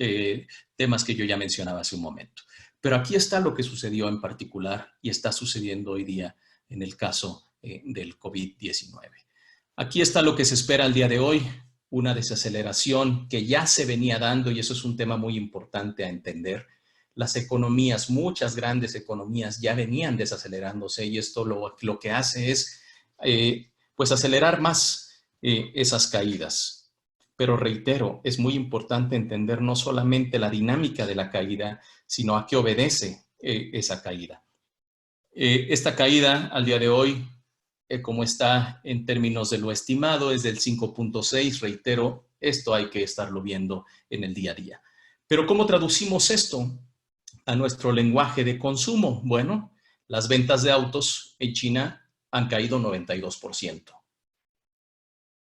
temas que yo ya mencionaba hace un momento. Pero aquí está lo que sucedió en particular y está sucediendo hoy día en el caso del COVID-19. Aquí está lo que se espera al día de hoy, una desaceleración que ya se venía dando y eso es un tema muy importante a entender. Las economías, muchas grandes economías ya venían desacelerándose y esto lo que hace es pues acelerar más esas caídas. Pero reitero, es muy importante entender no solamente la dinámica de la caída, sino a qué obedece esa caída. Esta caída al día de hoy, como está en términos de lo estimado, es del 5.6, reitero, esto hay que estarlo viendo en el día a día. Pero ¿cómo traducimos esto a nuestro lenguaje de consumo? Bueno, las ventas de autos en China han caído 92%.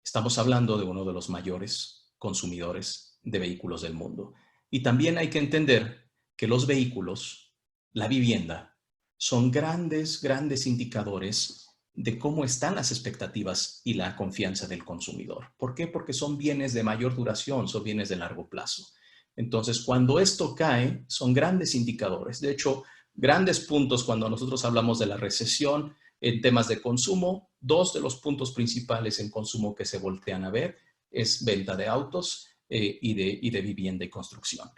Estamos hablando de uno de los mayores consumidores de vehículos del mundo. Y también hay que entender que los vehículos, la vivienda, son grandes indicadores de cómo están las expectativas y la confianza del consumidor. ¿Por qué? Porque son bienes de mayor duración, son bienes de largo plazo. Entonces, cuando esto cae, son grandes indicadores. De hecho, grandes puntos cuando nosotros hablamos de la recesión en temas de consumo, dos de los puntos principales en consumo que se voltean a ver es venta de autos y de vivienda y construcción.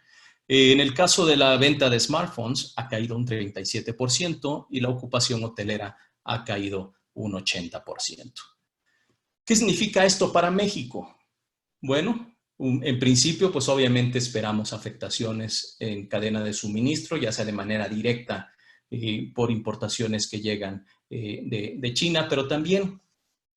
En el caso de la venta de smartphones ha caído un 37% y la ocupación hotelera ha caído un 80%. ¿Qué significa esto para México? Bueno, en principio, pues obviamente esperamos afectaciones en cadena de suministro, ya sea de manera directa por importaciones que llegan de China, pero también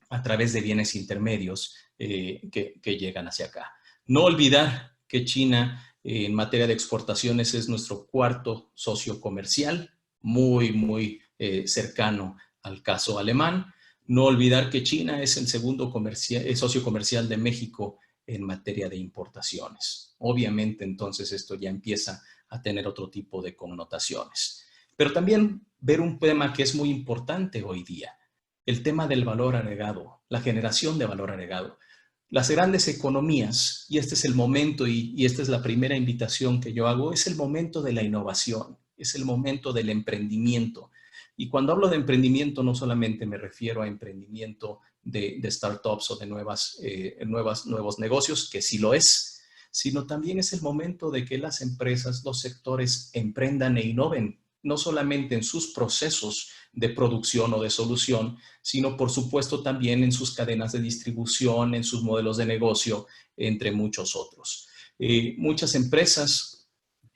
a través de bienes intermedios que llegan hacia acá. No olvidar que China en materia de exportaciones es nuestro cuarto socio comercial, muy cercano al caso alemán. No olvidar que China es el segundo socio comercial de México en materia de importaciones. Obviamente, entonces, esto ya empieza a tener otro tipo de connotaciones. Pero también ver un tema que es muy importante hoy día, el tema del valor agregado, la generación de valor agregado. las grandes economías, y este es el momento y esta es la primera invitación que yo hago, es el momento de la innovación, es el momento del emprendimiento. Y cuando hablo de emprendimiento no solamente me refiero a emprendimiento de startups o de nuevos negocios, que sí lo es, sino también es el momento de que las empresas, los sectores emprendan e innoven, no solamente en sus procesos de producción o de solución, sino por supuesto también en sus cadenas de distribución, en sus modelos de negocio, entre muchos otros. Muchas empresas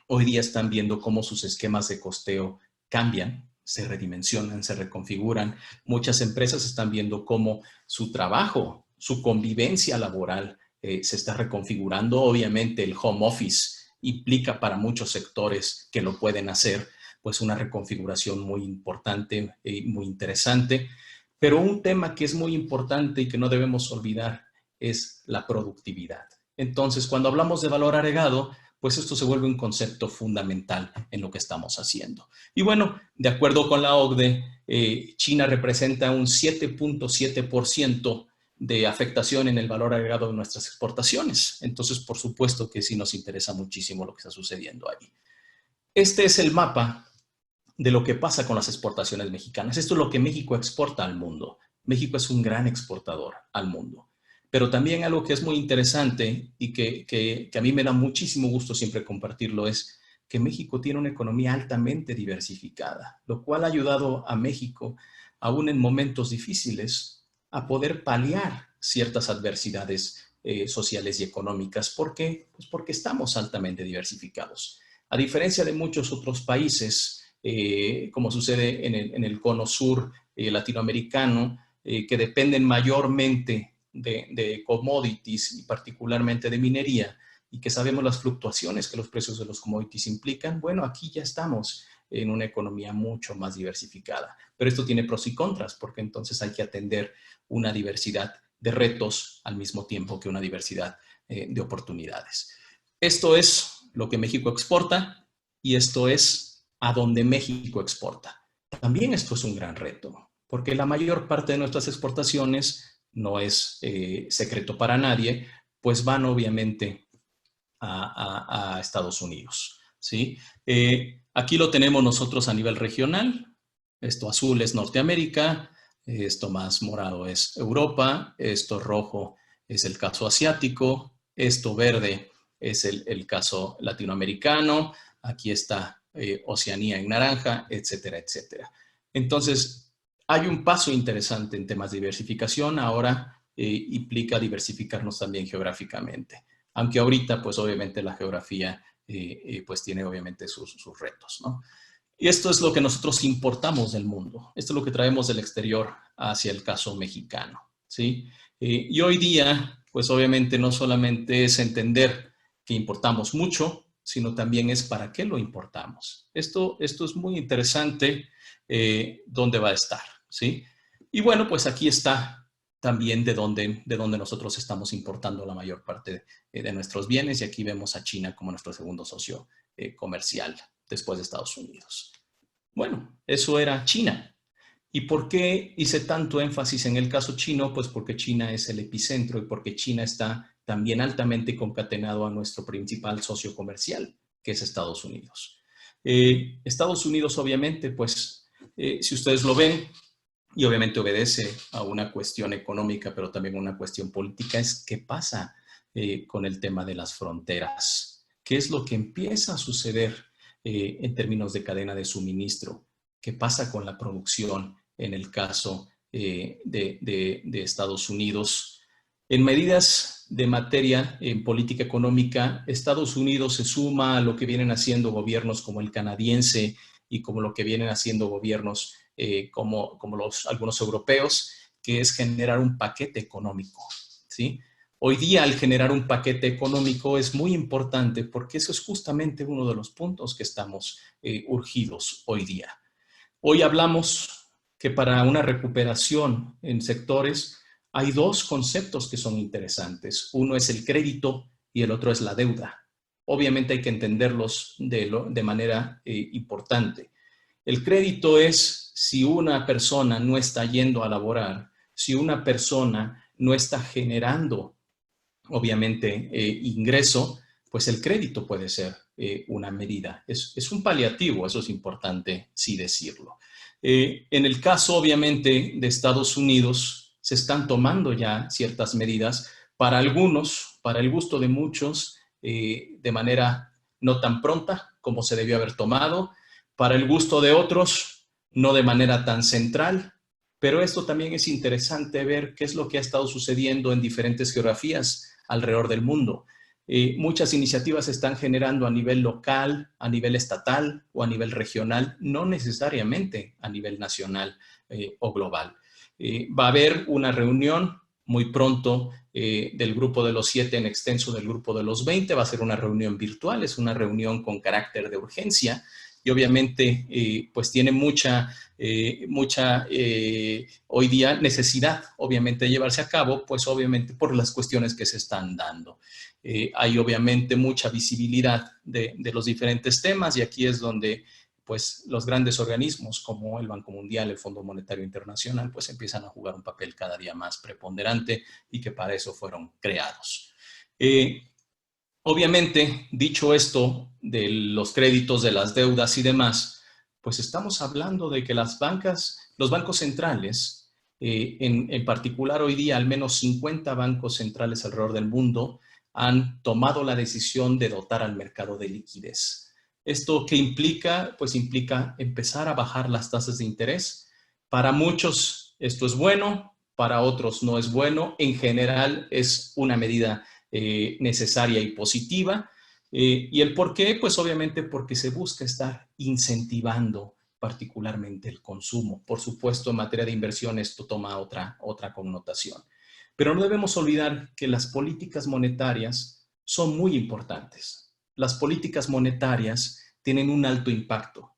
hoy día están viendo cómo sus esquemas de costeo cambian, se redimensionan, se reconfiguran. Muchas empresas están viendo cómo su trabajo, su convivencia laboral se está reconfigurando. Obviamente el home office implica para muchos sectores que lo pueden hacer, pues una reconfiguración muy importante y muy interesante. Pero un tema que es muy importante y que no debemos olvidar es la productividad. Entonces, cuando hablamos de valor agregado, pues esto se vuelve un concepto fundamental en lo que estamos haciendo. Y bueno, de acuerdo con la OCDE, China representa un 7.7% de afectación en el valor agregado de nuestras exportaciones. Entonces, por supuesto que sí nos interesa muchísimo lo que está sucediendo ahí. Este es el mapa de lo que pasa con las exportaciones mexicanas. Esto es lo que México exporta al mundo. México es un gran exportador al mundo. Pero también algo que es muy interesante y que a mí me da muchísimo gusto siempre compartirlo es que México tiene una economía altamente diversificada, lo cual ha ayudado a México, aún en momentos difíciles, a poder paliar ciertas adversidades sociales y económicas. ¿Por qué? Pues porque estamos altamente diversificados. A diferencia de muchos otros países, como sucede en el cono sur latinoamericano, que dependen mayormente de commodities y particularmente de minería, y que sabemos las fluctuaciones que los precios de los commodities implican, bueno, aquí ya estamos en una economía mucho más diversificada. Pero esto tiene pros y contras, porque entonces hay que atender una diversidad de retos al mismo tiempo que una diversidad de oportunidades. Esto es lo que México exporta y esto es a donde México exporta. También esto es un gran reto, porque la mayor parte de nuestras exportaciones, no es secreto para nadie, pues van obviamente a Estados Unidos, ¿sí? Aquí lo tenemos nosotros a nivel regional. Esto azul es Norteamérica, esto más morado es Europa, esto rojo es el caso asiático, esto verde es el caso latinoamericano, aquí está Oceanía en naranja, etcétera, etcétera. Entonces, hay un paso interesante en temas de diversificación. Ahora implica diversificarnos también geográficamente. Aunque ahorita, pues obviamente la geografía pues tiene obviamente sus retos, ¿no? Y esto es lo que nosotros importamos del mundo. Esto es lo que traemos del exterior hacia el caso mexicano, ¿sí? Y hoy día, pues obviamente no solamente es entender que importamos mucho, sino también es para qué lo importamos. Esto es muy interesante, dónde va a estar, ¿sí? Y bueno, pues aquí está también de dónde nosotros estamos importando la mayor parte de nuestros bienes, y aquí vemos a China como nuestro segundo socio comercial después de Estados Unidos. Bueno, eso era China. ¿Y por qué hice tanto énfasis en el caso chino? Pues porque China es el epicentro y porque China está también altamente concatenado a nuestro principal socio comercial, que es Estados Unidos. Estados Unidos, obviamente, pues, si ustedes lo ven, y obviamente obedece a una cuestión económica, pero también a una cuestión política, es qué pasa con el tema de las fronteras. ¿Qué es lo que empieza a suceder en términos de cadena de suministro? ¿Qué pasa con la producción en el caso de Estados Unidos? En medidas de materia en política económica, Estados Unidos se suma a lo que vienen haciendo gobiernos como el canadiense y como lo que vienen haciendo gobiernos como algunos europeos, que es generar un paquete económico, ¿sí? Hoy día, al generar un paquete económico es muy importante porque eso es justamente uno de los puntos que estamos urgidos hoy día. Hoy hablamos que para una recuperación en sectores hay dos conceptos que son interesantes. Uno es el crédito y el otro es la deuda. Obviamente hay que entenderlos de manera importante. El crédito es si una persona no está yendo a laborar, si una persona no está generando obviamente, ingreso, pues el crédito puede ser una medida. Es un paliativo, eso es importante sí decirlo. En el caso, obviamente, de Estados Unidos, se están tomando ya ciertas medidas para algunos, para el gusto de muchos, de manera no tan pronta como se debió haber tomado, para el gusto de otros, no de manera tan central, pero esto también es interesante ver qué es lo que ha estado sucediendo en diferentes geografías alrededor del mundo. Muchas iniciativas se están generando a nivel local, a nivel estatal o a nivel regional, no necesariamente a nivel nacional o global. Va a haber una reunión muy pronto del grupo de los 7 en extenso del grupo de los 20, va a ser una reunión virtual, es una reunión con carácter de urgencia y obviamente pues tiene mucha hoy día necesidad obviamente de llevarse a cabo, pues obviamente por las cuestiones que se están dando. Hay obviamente mucha visibilidad de los diferentes temas y aquí es donde pues los grandes organismos como el Banco Mundial, el Fondo Monetario Internacional, pues empiezan a jugar un papel cada día más preponderante y que para eso fueron creados. Obviamente, dicho esto de los créditos, de las deudas y demás, pues estamos hablando de que las bancas, los bancos centrales, en particular hoy día al menos 50 bancos centrales alrededor del mundo han tomado la decisión de dotar al mercado de liquidez. ¿Esto qué implica? Pues implica empezar a bajar las tasas de interés. Para muchos esto es bueno, para otros no es bueno. En general es una medida necesaria y positiva. ¿Y el por qué? Pues obviamente porque se busca estar incentivando particularmente el consumo. Por supuesto, en materia de inversión esto toma otra connotación. Pero no debemos olvidar que las políticas monetarias son muy importantes. Las políticas monetarias tienen un alto impacto,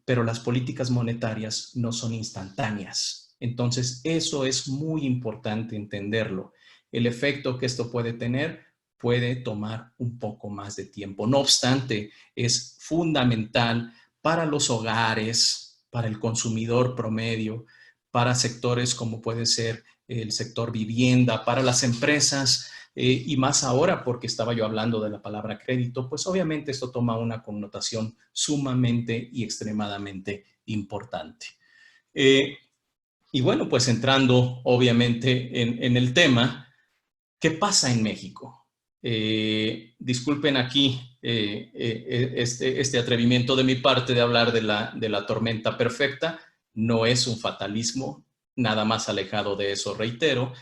pero las políticas monetarias no son instantáneas. Entonces, eso es muy importante entenderlo. El efecto que esto puede tener puede tomar un poco más de tiempo. No obstante, es fundamental para los hogares, para el consumidor promedio, para sectores como puede ser el sector vivienda, para las empresas, y más ahora porque estaba yo hablando de la palabra crédito, pues obviamente esto toma una connotación sumamente y extremadamente importante. Y bueno, pues entrando obviamente en el tema, ¿qué pasa en México? Disculpen aquí este atrevimiento de mi parte de hablar de la tormenta perfecta. No es un fatalismo, nada más alejado de eso, reitero,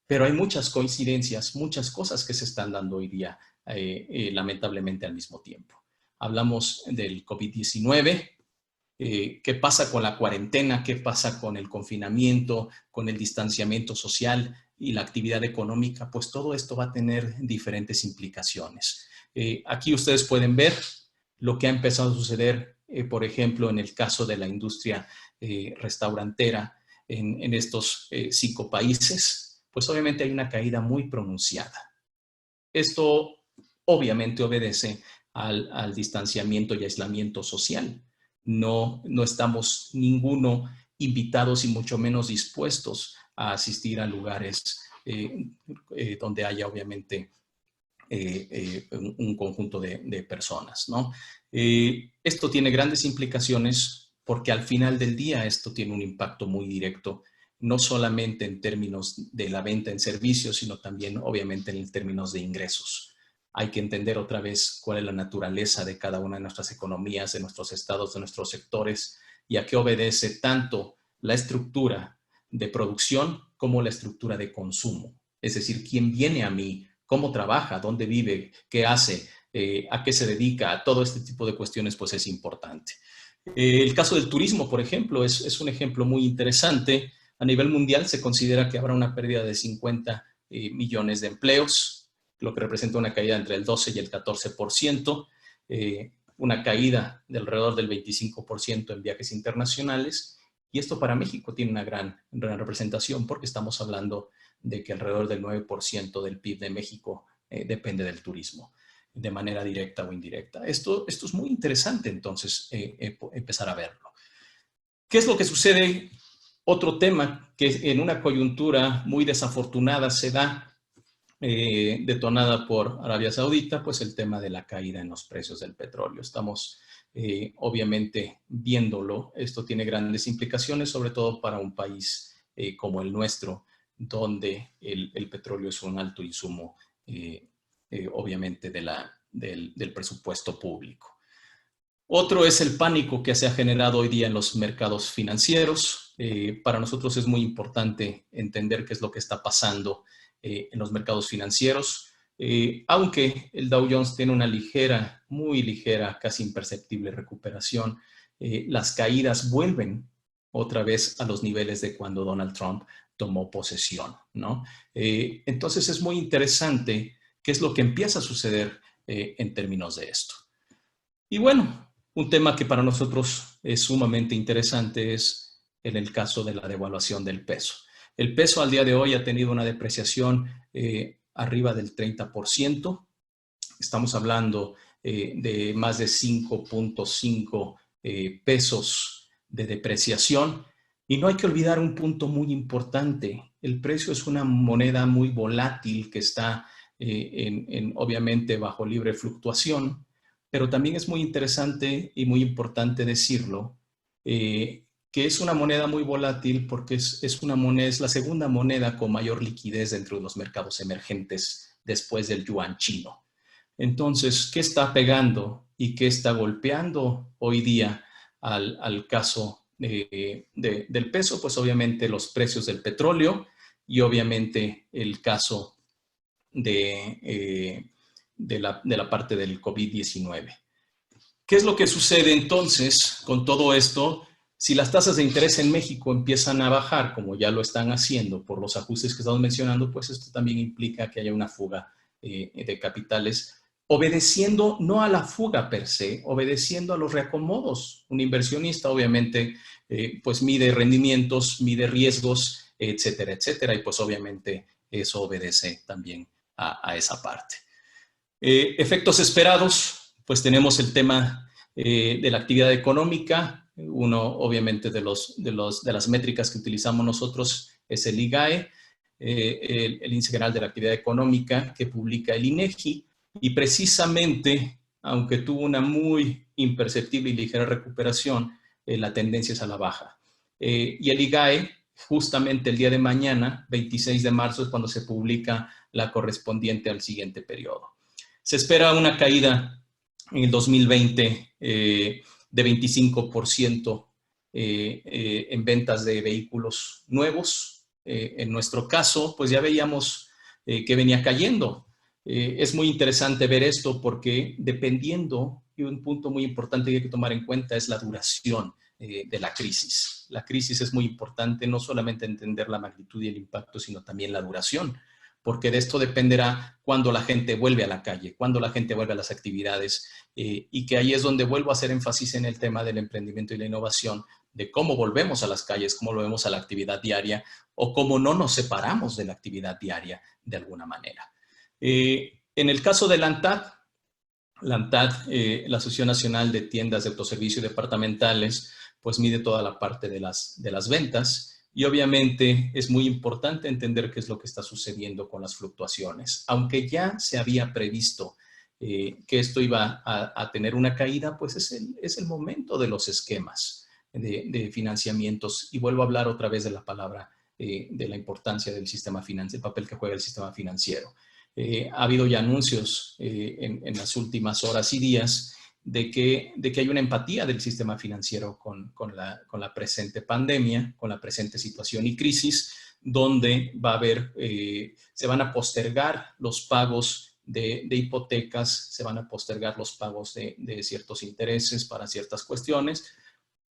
pero hay muchas coincidencias, muchas cosas que se están dando hoy día, lamentablemente al mismo tiempo. Hablamos del COVID-19. ¿Qué pasa con la cuarentena? ¿Qué pasa con el confinamiento, con el distanciamiento social y la actividad económica? Pues todo esto va a tener diferentes implicaciones. Aquí ustedes pueden ver lo que ha empezado a suceder, por ejemplo, en el caso de la industria restaurantera en estos 5 países, pues obviamente hay una caída muy pronunciada. Esto obviamente obedece al distanciamiento y aislamiento social. No estamos ninguno invitados y mucho menos dispuestos a asistir a lugares donde haya obviamente un conjunto de personas, ¿no? Esto tiene grandes implicaciones porque al final del día esto tiene un impacto muy directo, no solamente en términos de la venta en servicios, sino también obviamente en términos de ingresos. Hay que entender otra vez cuál es la naturaleza de cada una de nuestras economías, de nuestros estados, de nuestros sectores y a qué obedece tanto la estructura de producción como la estructura de consumo. Es decir, quién viene a mí, cómo trabaja, dónde vive, qué hace, a qué se dedica, todo este tipo de cuestiones pues es importante. El caso del turismo, por ejemplo, es un ejemplo muy interesante. A nivel mundial se considera que habrá una pérdida de 50 millones de empleos, lo que representa una caída entre el 12 y el 14%, una caída de alrededor del 25% en viajes internacionales. Y esto para México tiene una gran representación porque estamos hablando de que alrededor del 9% del PIB de México depende del turismo, de manera directa o indirecta. Esto es muy interesante, entonces, empezar a verlo. ¿Qué es lo que sucede? Otro tema que en una coyuntura muy desafortunada se da detonada por Arabia Saudita, pues el tema de la caída en los precios del petróleo. Estamos obviamente viéndolo. Esto tiene grandes implicaciones, sobre todo para un país como el nuestro, donde el petróleo es un alto insumo, obviamente, del presupuesto público. Otro es el pánico que se ha generado hoy día en los mercados financieros. Para nosotros es muy importante entender qué es lo que está pasando en los mercados financieros. Aunque el Dow Jones tiene una ligera, muy ligera, casi imperceptible recuperación, las caídas vuelven otra vez a los niveles de cuando Donald Trump tomó posesión, ¿no? Entonces es muy interesante qué es lo que empieza a suceder en términos de esto. Y bueno, un tema que para nosotros es sumamente interesante es en el caso de la devaluación del peso. El peso al día de hoy ha tenido una depreciación arriba del 30%. Estamos hablando de más de 5.5 pesos de depreciación. Y no hay que olvidar un punto muy importante. El precio es una moneda muy volátil que está obviamente bajo libre fluctuación. Pero también es muy interesante y muy importante decirlo, que es una moneda muy volátil porque es la segunda moneda con mayor liquidez dentro de los mercados emergentes después del yuan chino. Entonces, ¿qué está pegando y qué está golpeando hoy día al caso del peso? Pues obviamente los precios del petróleo y obviamente el caso de la parte del COVID-19. ¿Qué es lo que sucede entonces con todo esto? Si las tasas de interés en México empiezan a bajar, como ya lo están haciendo por los ajustes que estamos mencionando, pues esto también implica que haya una fuga de capitales, obedeciendo no a la fuga per se, obedeciendo a los reacomodos. Un inversionista obviamente pues mide rendimientos, mide riesgos, etcétera, etcétera, y pues obviamente eso obedece también a esa parte. Efectos esperados, pues tenemos el tema de la actividad económica. Uno, obviamente, de las métricas que utilizamos nosotros es el IGAE, el Índice General de la Actividad Económica, que publica el INEGI, y precisamente, aunque tuvo una muy imperceptible y ligera recuperación, la tendencia es a la baja. Y el IGAE, justamente el día de mañana, 26 de marzo, es cuando se publica la correspondiente al siguiente periodo. Se espera una caída en el 2020 de 25% en ventas de vehículos nuevos. En nuestro caso, pues ya veíamos que venía cayendo. Es muy interesante ver esto porque dependiendo, y un punto muy importante que hay que tomar en cuenta es la duración de la crisis. La crisis es muy importante, no solamente entender la magnitud y el impacto, sino también la duración, porque de esto dependerá cuándo la gente vuelve a la calle, cuándo la gente vuelve a las actividades, y que ahí es donde vuelvo a hacer énfasis en el tema del emprendimiento y la innovación, de cómo volvemos a las calles, cómo volvemos a la actividad diaria, o cómo no nos separamos de la actividad diaria de alguna manera. En el caso de la ANTAD, la Asociación Nacional de Tiendas de Autoservicio Departamentales, pues mide toda la parte de las ventas, y obviamente es muy importante entender qué es lo que está sucediendo con las fluctuaciones. Aunque ya se había previsto que esto iba a tener una caída, pues es el momento de los esquemas de financiamientos. Y vuelvo a hablar otra vez de la palabra, de la importancia del sistema financiero, el papel que juega el sistema financiero. Ha habido ya anuncios en las últimas horas y días de que hay una empatía del sistema financiero con la presente pandemia, con la presente situación y crisis, donde va a haber, se van a postergar los pagos de hipotecas, se van a postergar los pagos de ciertos intereses para ciertas cuestiones.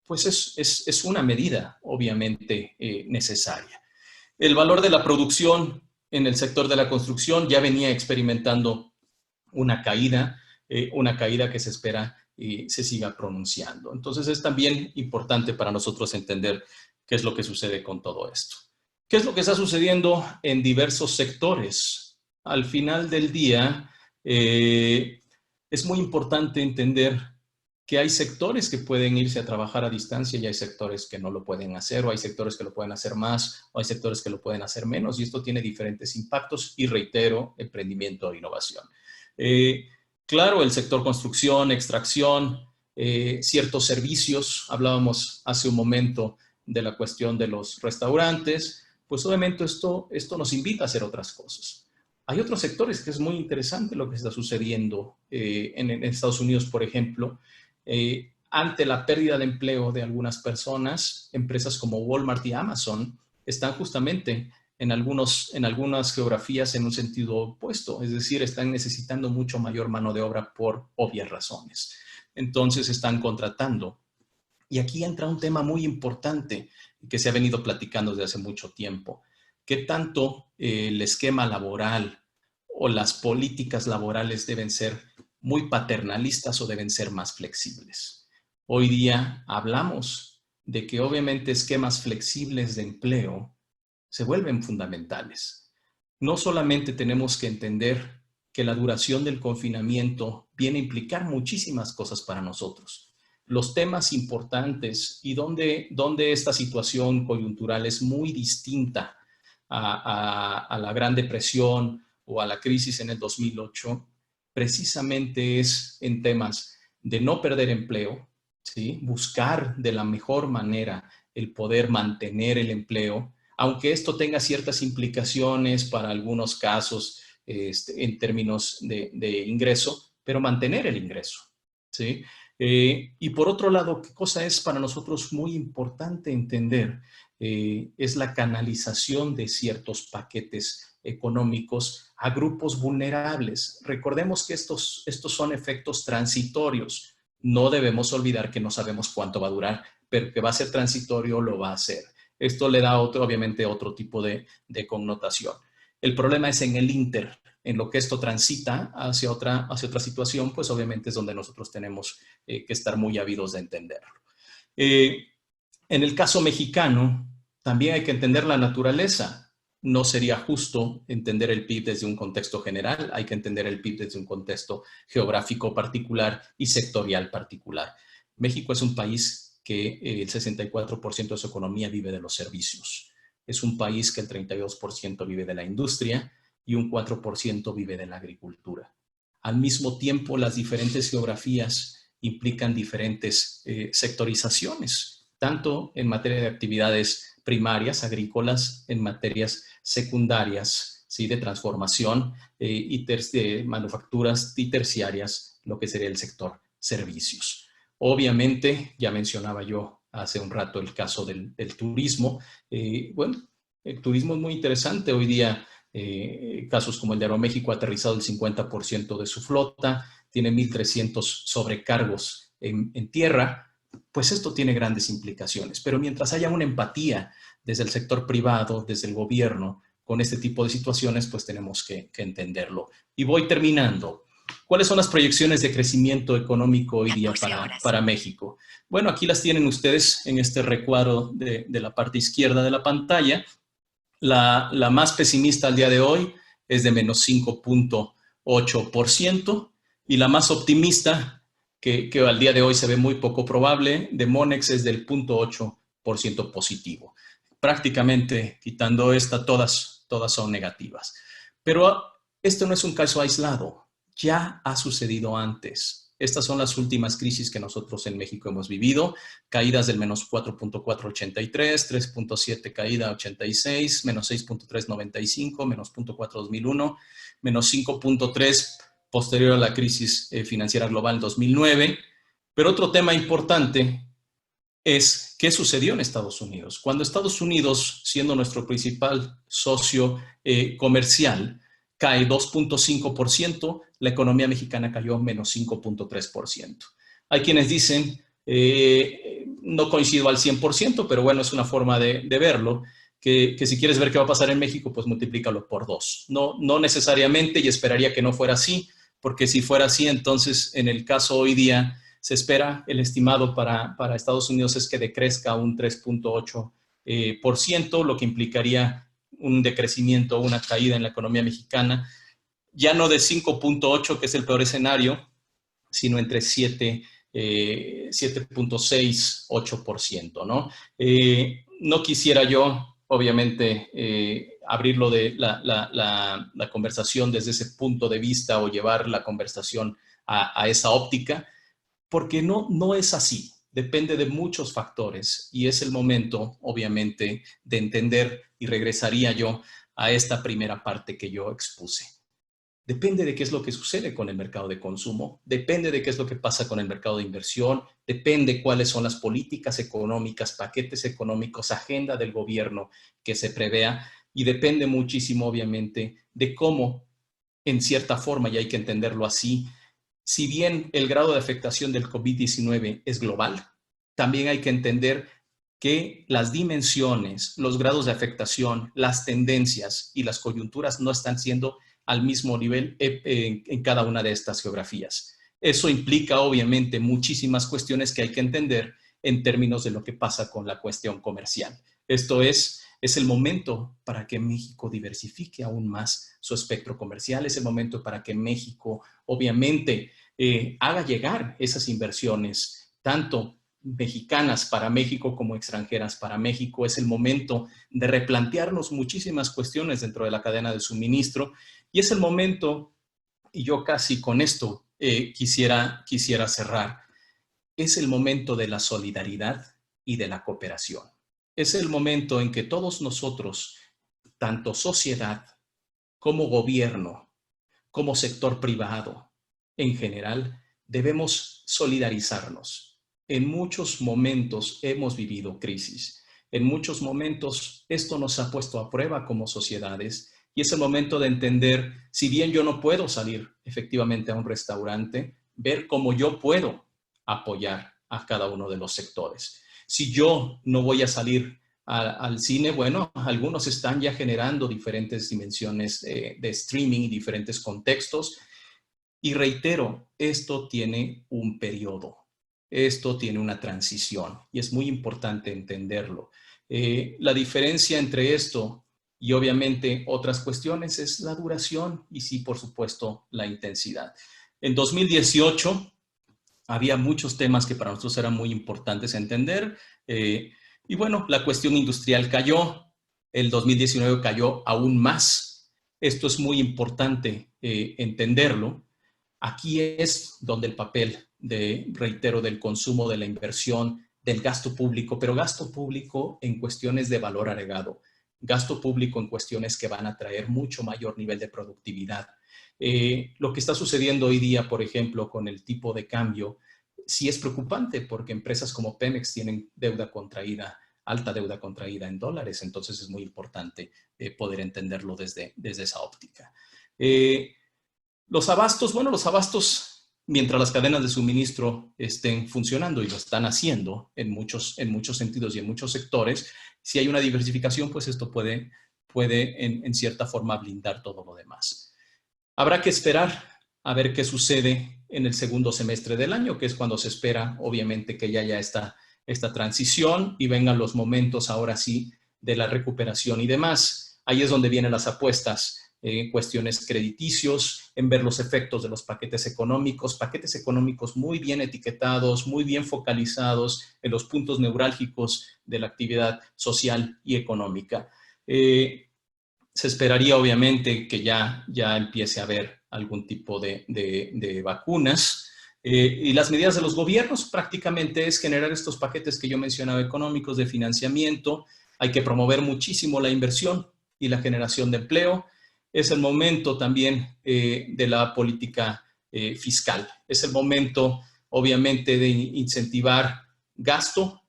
Pues es una medida obviamente necesaria. El valor de la producción en el sector de la construcción ya venía experimentando una caída que se espera y se siga pronunciando. Entonces es también importante para nosotros entender qué es lo que sucede con todo esto. ¿Qué es lo que está sucediendo en diversos sectores? Al final del día, es muy importante entender que hay sectores que pueden irse a trabajar a distancia y hay sectores que no lo pueden hacer, o hay sectores que lo pueden hacer más, o hay sectores que lo pueden hacer menos, y esto tiene diferentes impactos, y reitero, emprendimiento e innovación. Claro, el sector construcción, extracción, ciertos servicios, hablábamos hace un momento de la cuestión de los restaurantes, pues obviamente esto nos invita a hacer otras cosas. Hay otros sectores que es muy interesante lo que está sucediendo en Estados Unidos, por ejemplo. Ante la pérdida de empleo de algunas personas, empresas como Walmart y Amazon están justamente en algunas geografías en un sentido opuesto, es decir, están necesitando mucho mayor mano de obra por obvias razones. Entonces están contratando. Y aquí entra un tema muy importante que se ha venido platicando desde hace mucho tiempo. ¿Qué tanto el esquema laboral o las políticas laborales deben ser muy paternalistas o deben ser más flexibles? Hoy día hablamos de que obviamente esquemas flexibles de empleo se vuelven fundamentales. No solamente tenemos que entender que la duración del confinamiento viene a implicar muchísimas cosas para nosotros. Los temas importantes y donde esta situación coyuntural es muy distinta a la Gran Depresión o a la crisis en el 2008, precisamente es en temas de no perder empleo, ¿sí? Buscar de la mejor manera el poder mantener el empleo, aunque esto tenga ciertas implicaciones para algunos casos en términos de ingreso, pero mantener el ingreso, ¿sí? Y por otro lado, ¿qué cosa es para nosotros muy importante entender? Es la canalización de ciertos paquetes económicos a grupos vulnerables. Recordemos que estos son efectos transitorios. No debemos olvidar que no sabemos cuánto va a durar, pero que va a ser transitorio, lo va a ser. Esto le da obviamente otro tipo de connotación. El problema es en el inter, en lo que esto transita hacia otra situación, pues obviamente es donde nosotros tenemos que estar muy ávidos de entenderlo. En el caso mexicano, también hay que entender la naturaleza. No sería justo entender el PIB desde un contexto general, hay que entender el PIB desde un contexto geográfico particular y sectorial particular. México es un país que el 64% de su economía vive de los servicios. Es un país que el 32% vive de la industria y un 4% vive de la agricultura. Al mismo tiempo, las diferentes geografías implican diferentes sectorizaciones, tanto en materia de actividades primarias, agrícolas, en materias secundarias, ¿sí? De transformación y de manufacturas y terciarias, lo que sería el sector servicios. Obviamente, ya mencionaba yo hace un rato el caso del turismo. Bueno, el turismo es muy interesante. Hoy día, casos como el de Aeroméxico ha aterrizado el 50% de su flota, tiene 1.300 sobrecargos en tierra. Pues esto tiene grandes implicaciones. Pero mientras haya una empatía desde el sector privado, desde el gobierno, con este tipo de situaciones, pues tenemos que entenderlo. Y voy terminando. ¿Cuáles son las proyecciones de crecimiento económico hoy día para México? Bueno, aquí las tienen ustedes en este recuadro de la parte izquierda de la pantalla. La más pesimista al día de hoy es de menos 5.8% y la más optimista, que al día de hoy se ve muy poco probable, de Monex es del 0.8% positivo. Prácticamente, quitando esta, todas son negativas. Pero este no es un caso aislado. Ya ha sucedido antes. Estas son las últimas crisis que nosotros en México hemos vivido. Caídas del menos 4.483, 3.7 caída 86, menos 6.395, menos 0.4 2001, menos 5.3 posterior a la crisis financiera global 2009. Pero otro tema importante es qué sucedió en Estados Unidos. Cuando Estados Unidos, siendo nuestro principal socio comercial, cae 2.5%, la economía mexicana cayó menos 5.3%. Hay quienes dicen, no coincido al 100%, pero bueno, es una forma de verlo, que si quieres ver qué va a pasar en México, pues multiplícalo por 2. No necesariamente, y esperaría que no fuera así, porque si fuera así, entonces en el caso hoy día se espera, el estimado para Estados Unidos es que decrezca un 3.8%, lo que implicaría un decrecimiento, una caída en la economía mexicana, ya no de 5.8, que es el peor escenario, sino entre 7 7.6, 8%, ¿no? No quisiera yo, obviamente, abrirlo de la conversación desde ese punto de vista o llevar la conversación a esa óptica, porque no es así. Depende de muchos factores y es el momento, obviamente, de entender, y regresaría yo a esta primera parte que yo expuse. Depende de qué es lo que sucede con el mercado de consumo, depende de qué es lo que pasa con el mercado de inversión, depende cuáles son las políticas económicas, paquetes económicos, agenda del gobierno que se prevea, y depende muchísimo, obviamente, de cómo, en cierta forma, y hay que entenderlo así, si bien el grado de afectación del COVID-19 es global, también hay que entender que las dimensiones, los grados de afectación, las tendencias y las coyunturas no están siendo al mismo nivel en cada una de estas geografías. Eso implica, obviamente, muchísimas cuestiones que hay que entender en términos de lo que pasa con la cuestión comercial. Esto es el momento para que México diversifique aún más su espectro comercial, es el momento para que México, obviamente, haga llegar esas inversiones, tanto mexicanas para México como extranjeras para México. Es el momento de replantearnos muchísimas cuestiones dentro de la cadena de suministro, y es el momento, y yo casi con esto quisiera cerrar, es el momento de la solidaridad y de la cooperación. Es el momento en que todos nosotros, tanto sociedad como gobierno, como sector privado en general, debemos solidarizarnos. En muchos momentos hemos vivido crisis. En muchos momentos esto nos ha puesto a prueba como sociedades, y es el momento de entender, si bien yo no puedo salir efectivamente a un restaurante, ver cómo yo puedo apoyar a cada uno de los sectores. Si yo no voy a salir al cine, bueno, algunos están ya generando diferentes dimensiones de streaming y diferentes contextos. Y reitero, esto tiene un periodo, esto tiene una transición y es muy importante entenderlo. La diferencia entre esto y obviamente otras cuestiones es la duración y sí, por supuesto, la intensidad. En 2018 había muchos temas que para nosotros eran muy importantes entender. Y bueno, la cuestión industrial cayó, el 2019 cayó aún más. Esto es muy importante entenderlo. Aquí es donde el papel reitero, del consumo, de la inversión, del gasto público, pero gasto público en cuestiones de valor agregado, gasto público en cuestiones que van a traer mucho mayor nivel de productividad. Lo que está sucediendo hoy día, por ejemplo, con el tipo de cambio, sí es preocupante porque empresas como Pemex tienen deuda contraída, alta deuda contraída en dólares, entonces es muy importante poder entenderlo desde esa óptica. Los abastos, bueno, los abastos, mientras las cadenas de suministro estén funcionando, y lo están haciendo en muchos sentidos y en muchos sectores, si hay una diversificación, pues esto puede en cierta forma blindar todo lo demás. Habrá que esperar a ver qué sucede en el segundo semestre del año, que es cuando se espera, obviamente, que ya haya esta transición y vengan los momentos, ahora sí, de la recuperación y demás. Ahí es donde vienen las apuestas en cuestiones crediticios, en ver los efectos de los paquetes económicos muy bien etiquetados, muy bien focalizados en los puntos neurálgicos de la actividad social y económica. Se esperaría, obviamente, que ya empiece a haber algún tipo de vacunas. Y las medidas de los gobiernos prácticamente es generar estos paquetes que yo mencionaba económicos de financiamiento. Hay que promover muchísimo la inversión y la generación de empleo. Es el momento también de la política fiscal. Es el momento, obviamente, de incentivar gasto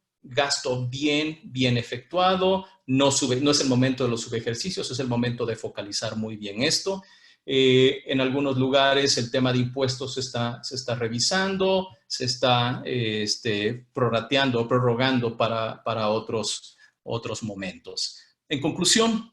bien efectuado. No es el momento de los subejercicios, es el momento de focalizar muy bien esto. En algunos lugares el tema de impuestos se está revisando, se está prorrogando para otros momentos. En conclusión,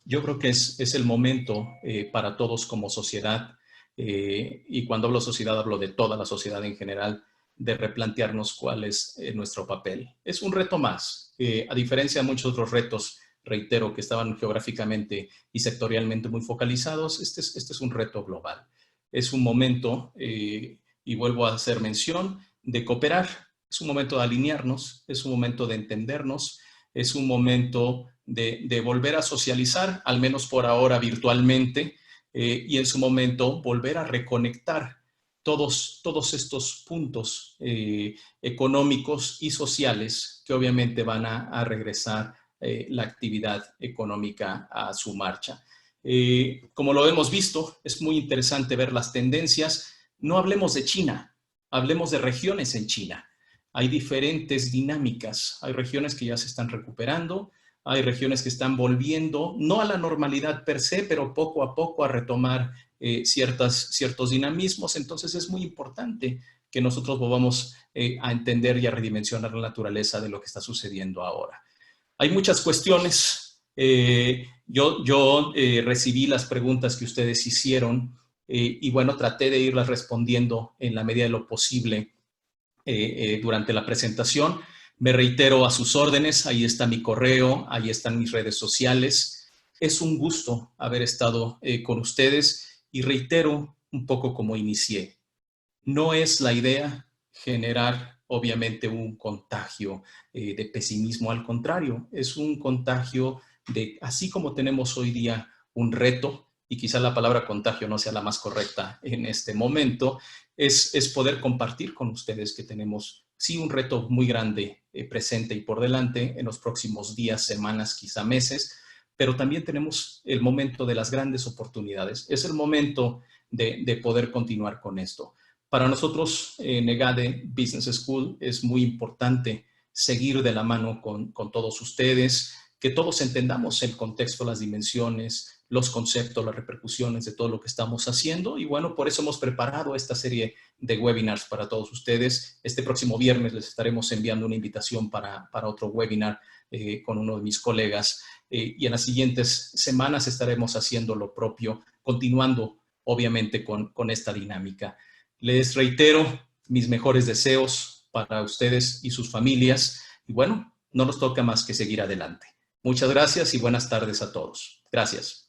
yo creo que es el momento para todos como sociedad, y cuando hablo sociedad hablo de toda la sociedad en general, de replantearnos cuál es nuestro papel. Es un reto más, a diferencia de muchos otros retos, reitero, que estaban geográficamente y sectorialmente muy focalizados. Este es un reto global. Es un momento, y vuelvo a hacer mención, de cooperar, es un momento de alinearnos, es un momento de entendernos, es un momento de volver a socializar, al menos por ahora virtualmente, y en su momento volver a reconectar todos estos puntos económicos y sociales que obviamente van a regresar la actividad económica a su marcha. Como lo hemos visto, es muy interesante ver las tendencias. No hablemos de China, hablemos de regiones en China. Hay diferentes dinámicas. Hay regiones que ya se están recuperando, hay regiones que están volviendo, no a la normalidad per se, pero poco a poco a retomar ciertos dinamismos. Entonces es muy importante que nosotros volvamos a entender y a redimensionar la naturaleza de lo que está sucediendo ahora. Hay muchas cuestiones. Yo recibí las preguntas que ustedes hicieron y bueno, traté de irlas respondiendo en la medida de lo posible durante la presentación. Me reitero a sus órdenes, ahí está mi correo, ahí están mis redes sociales. Es un gusto haber estado con ustedes y reitero un poco como inicié. No es la idea generar, obviamente, un contagio de pesimismo, al contrario, es un contagio de, así como tenemos hoy día un reto, y quizá la palabra contagio no sea la más correcta en este momento, es poder compartir con ustedes que tenemos, sí, un reto muy grande presente y por delante en los próximos días, semanas, quizá meses, pero también tenemos el momento de las grandes oportunidades. Es el momento de poder continuar con esto. Para nosotros, Negade Business School, es muy importante seguir de la mano con todos ustedes, que todos entendamos el contexto, las dimensiones, los conceptos, las repercusiones de todo lo que estamos haciendo. Y bueno, por eso hemos preparado esta serie de webinars para todos ustedes. Este próximo viernes les estaremos enviando una invitación para otro webinar con uno de mis colegas. Y en las siguientes semanas estaremos haciendo lo propio, continuando obviamente con esta dinámica. Les reitero mis mejores deseos para ustedes y sus familias. Y bueno, no nos toca más que seguir adelante. Muchas gracias y buenas tardes a todos. Gracias.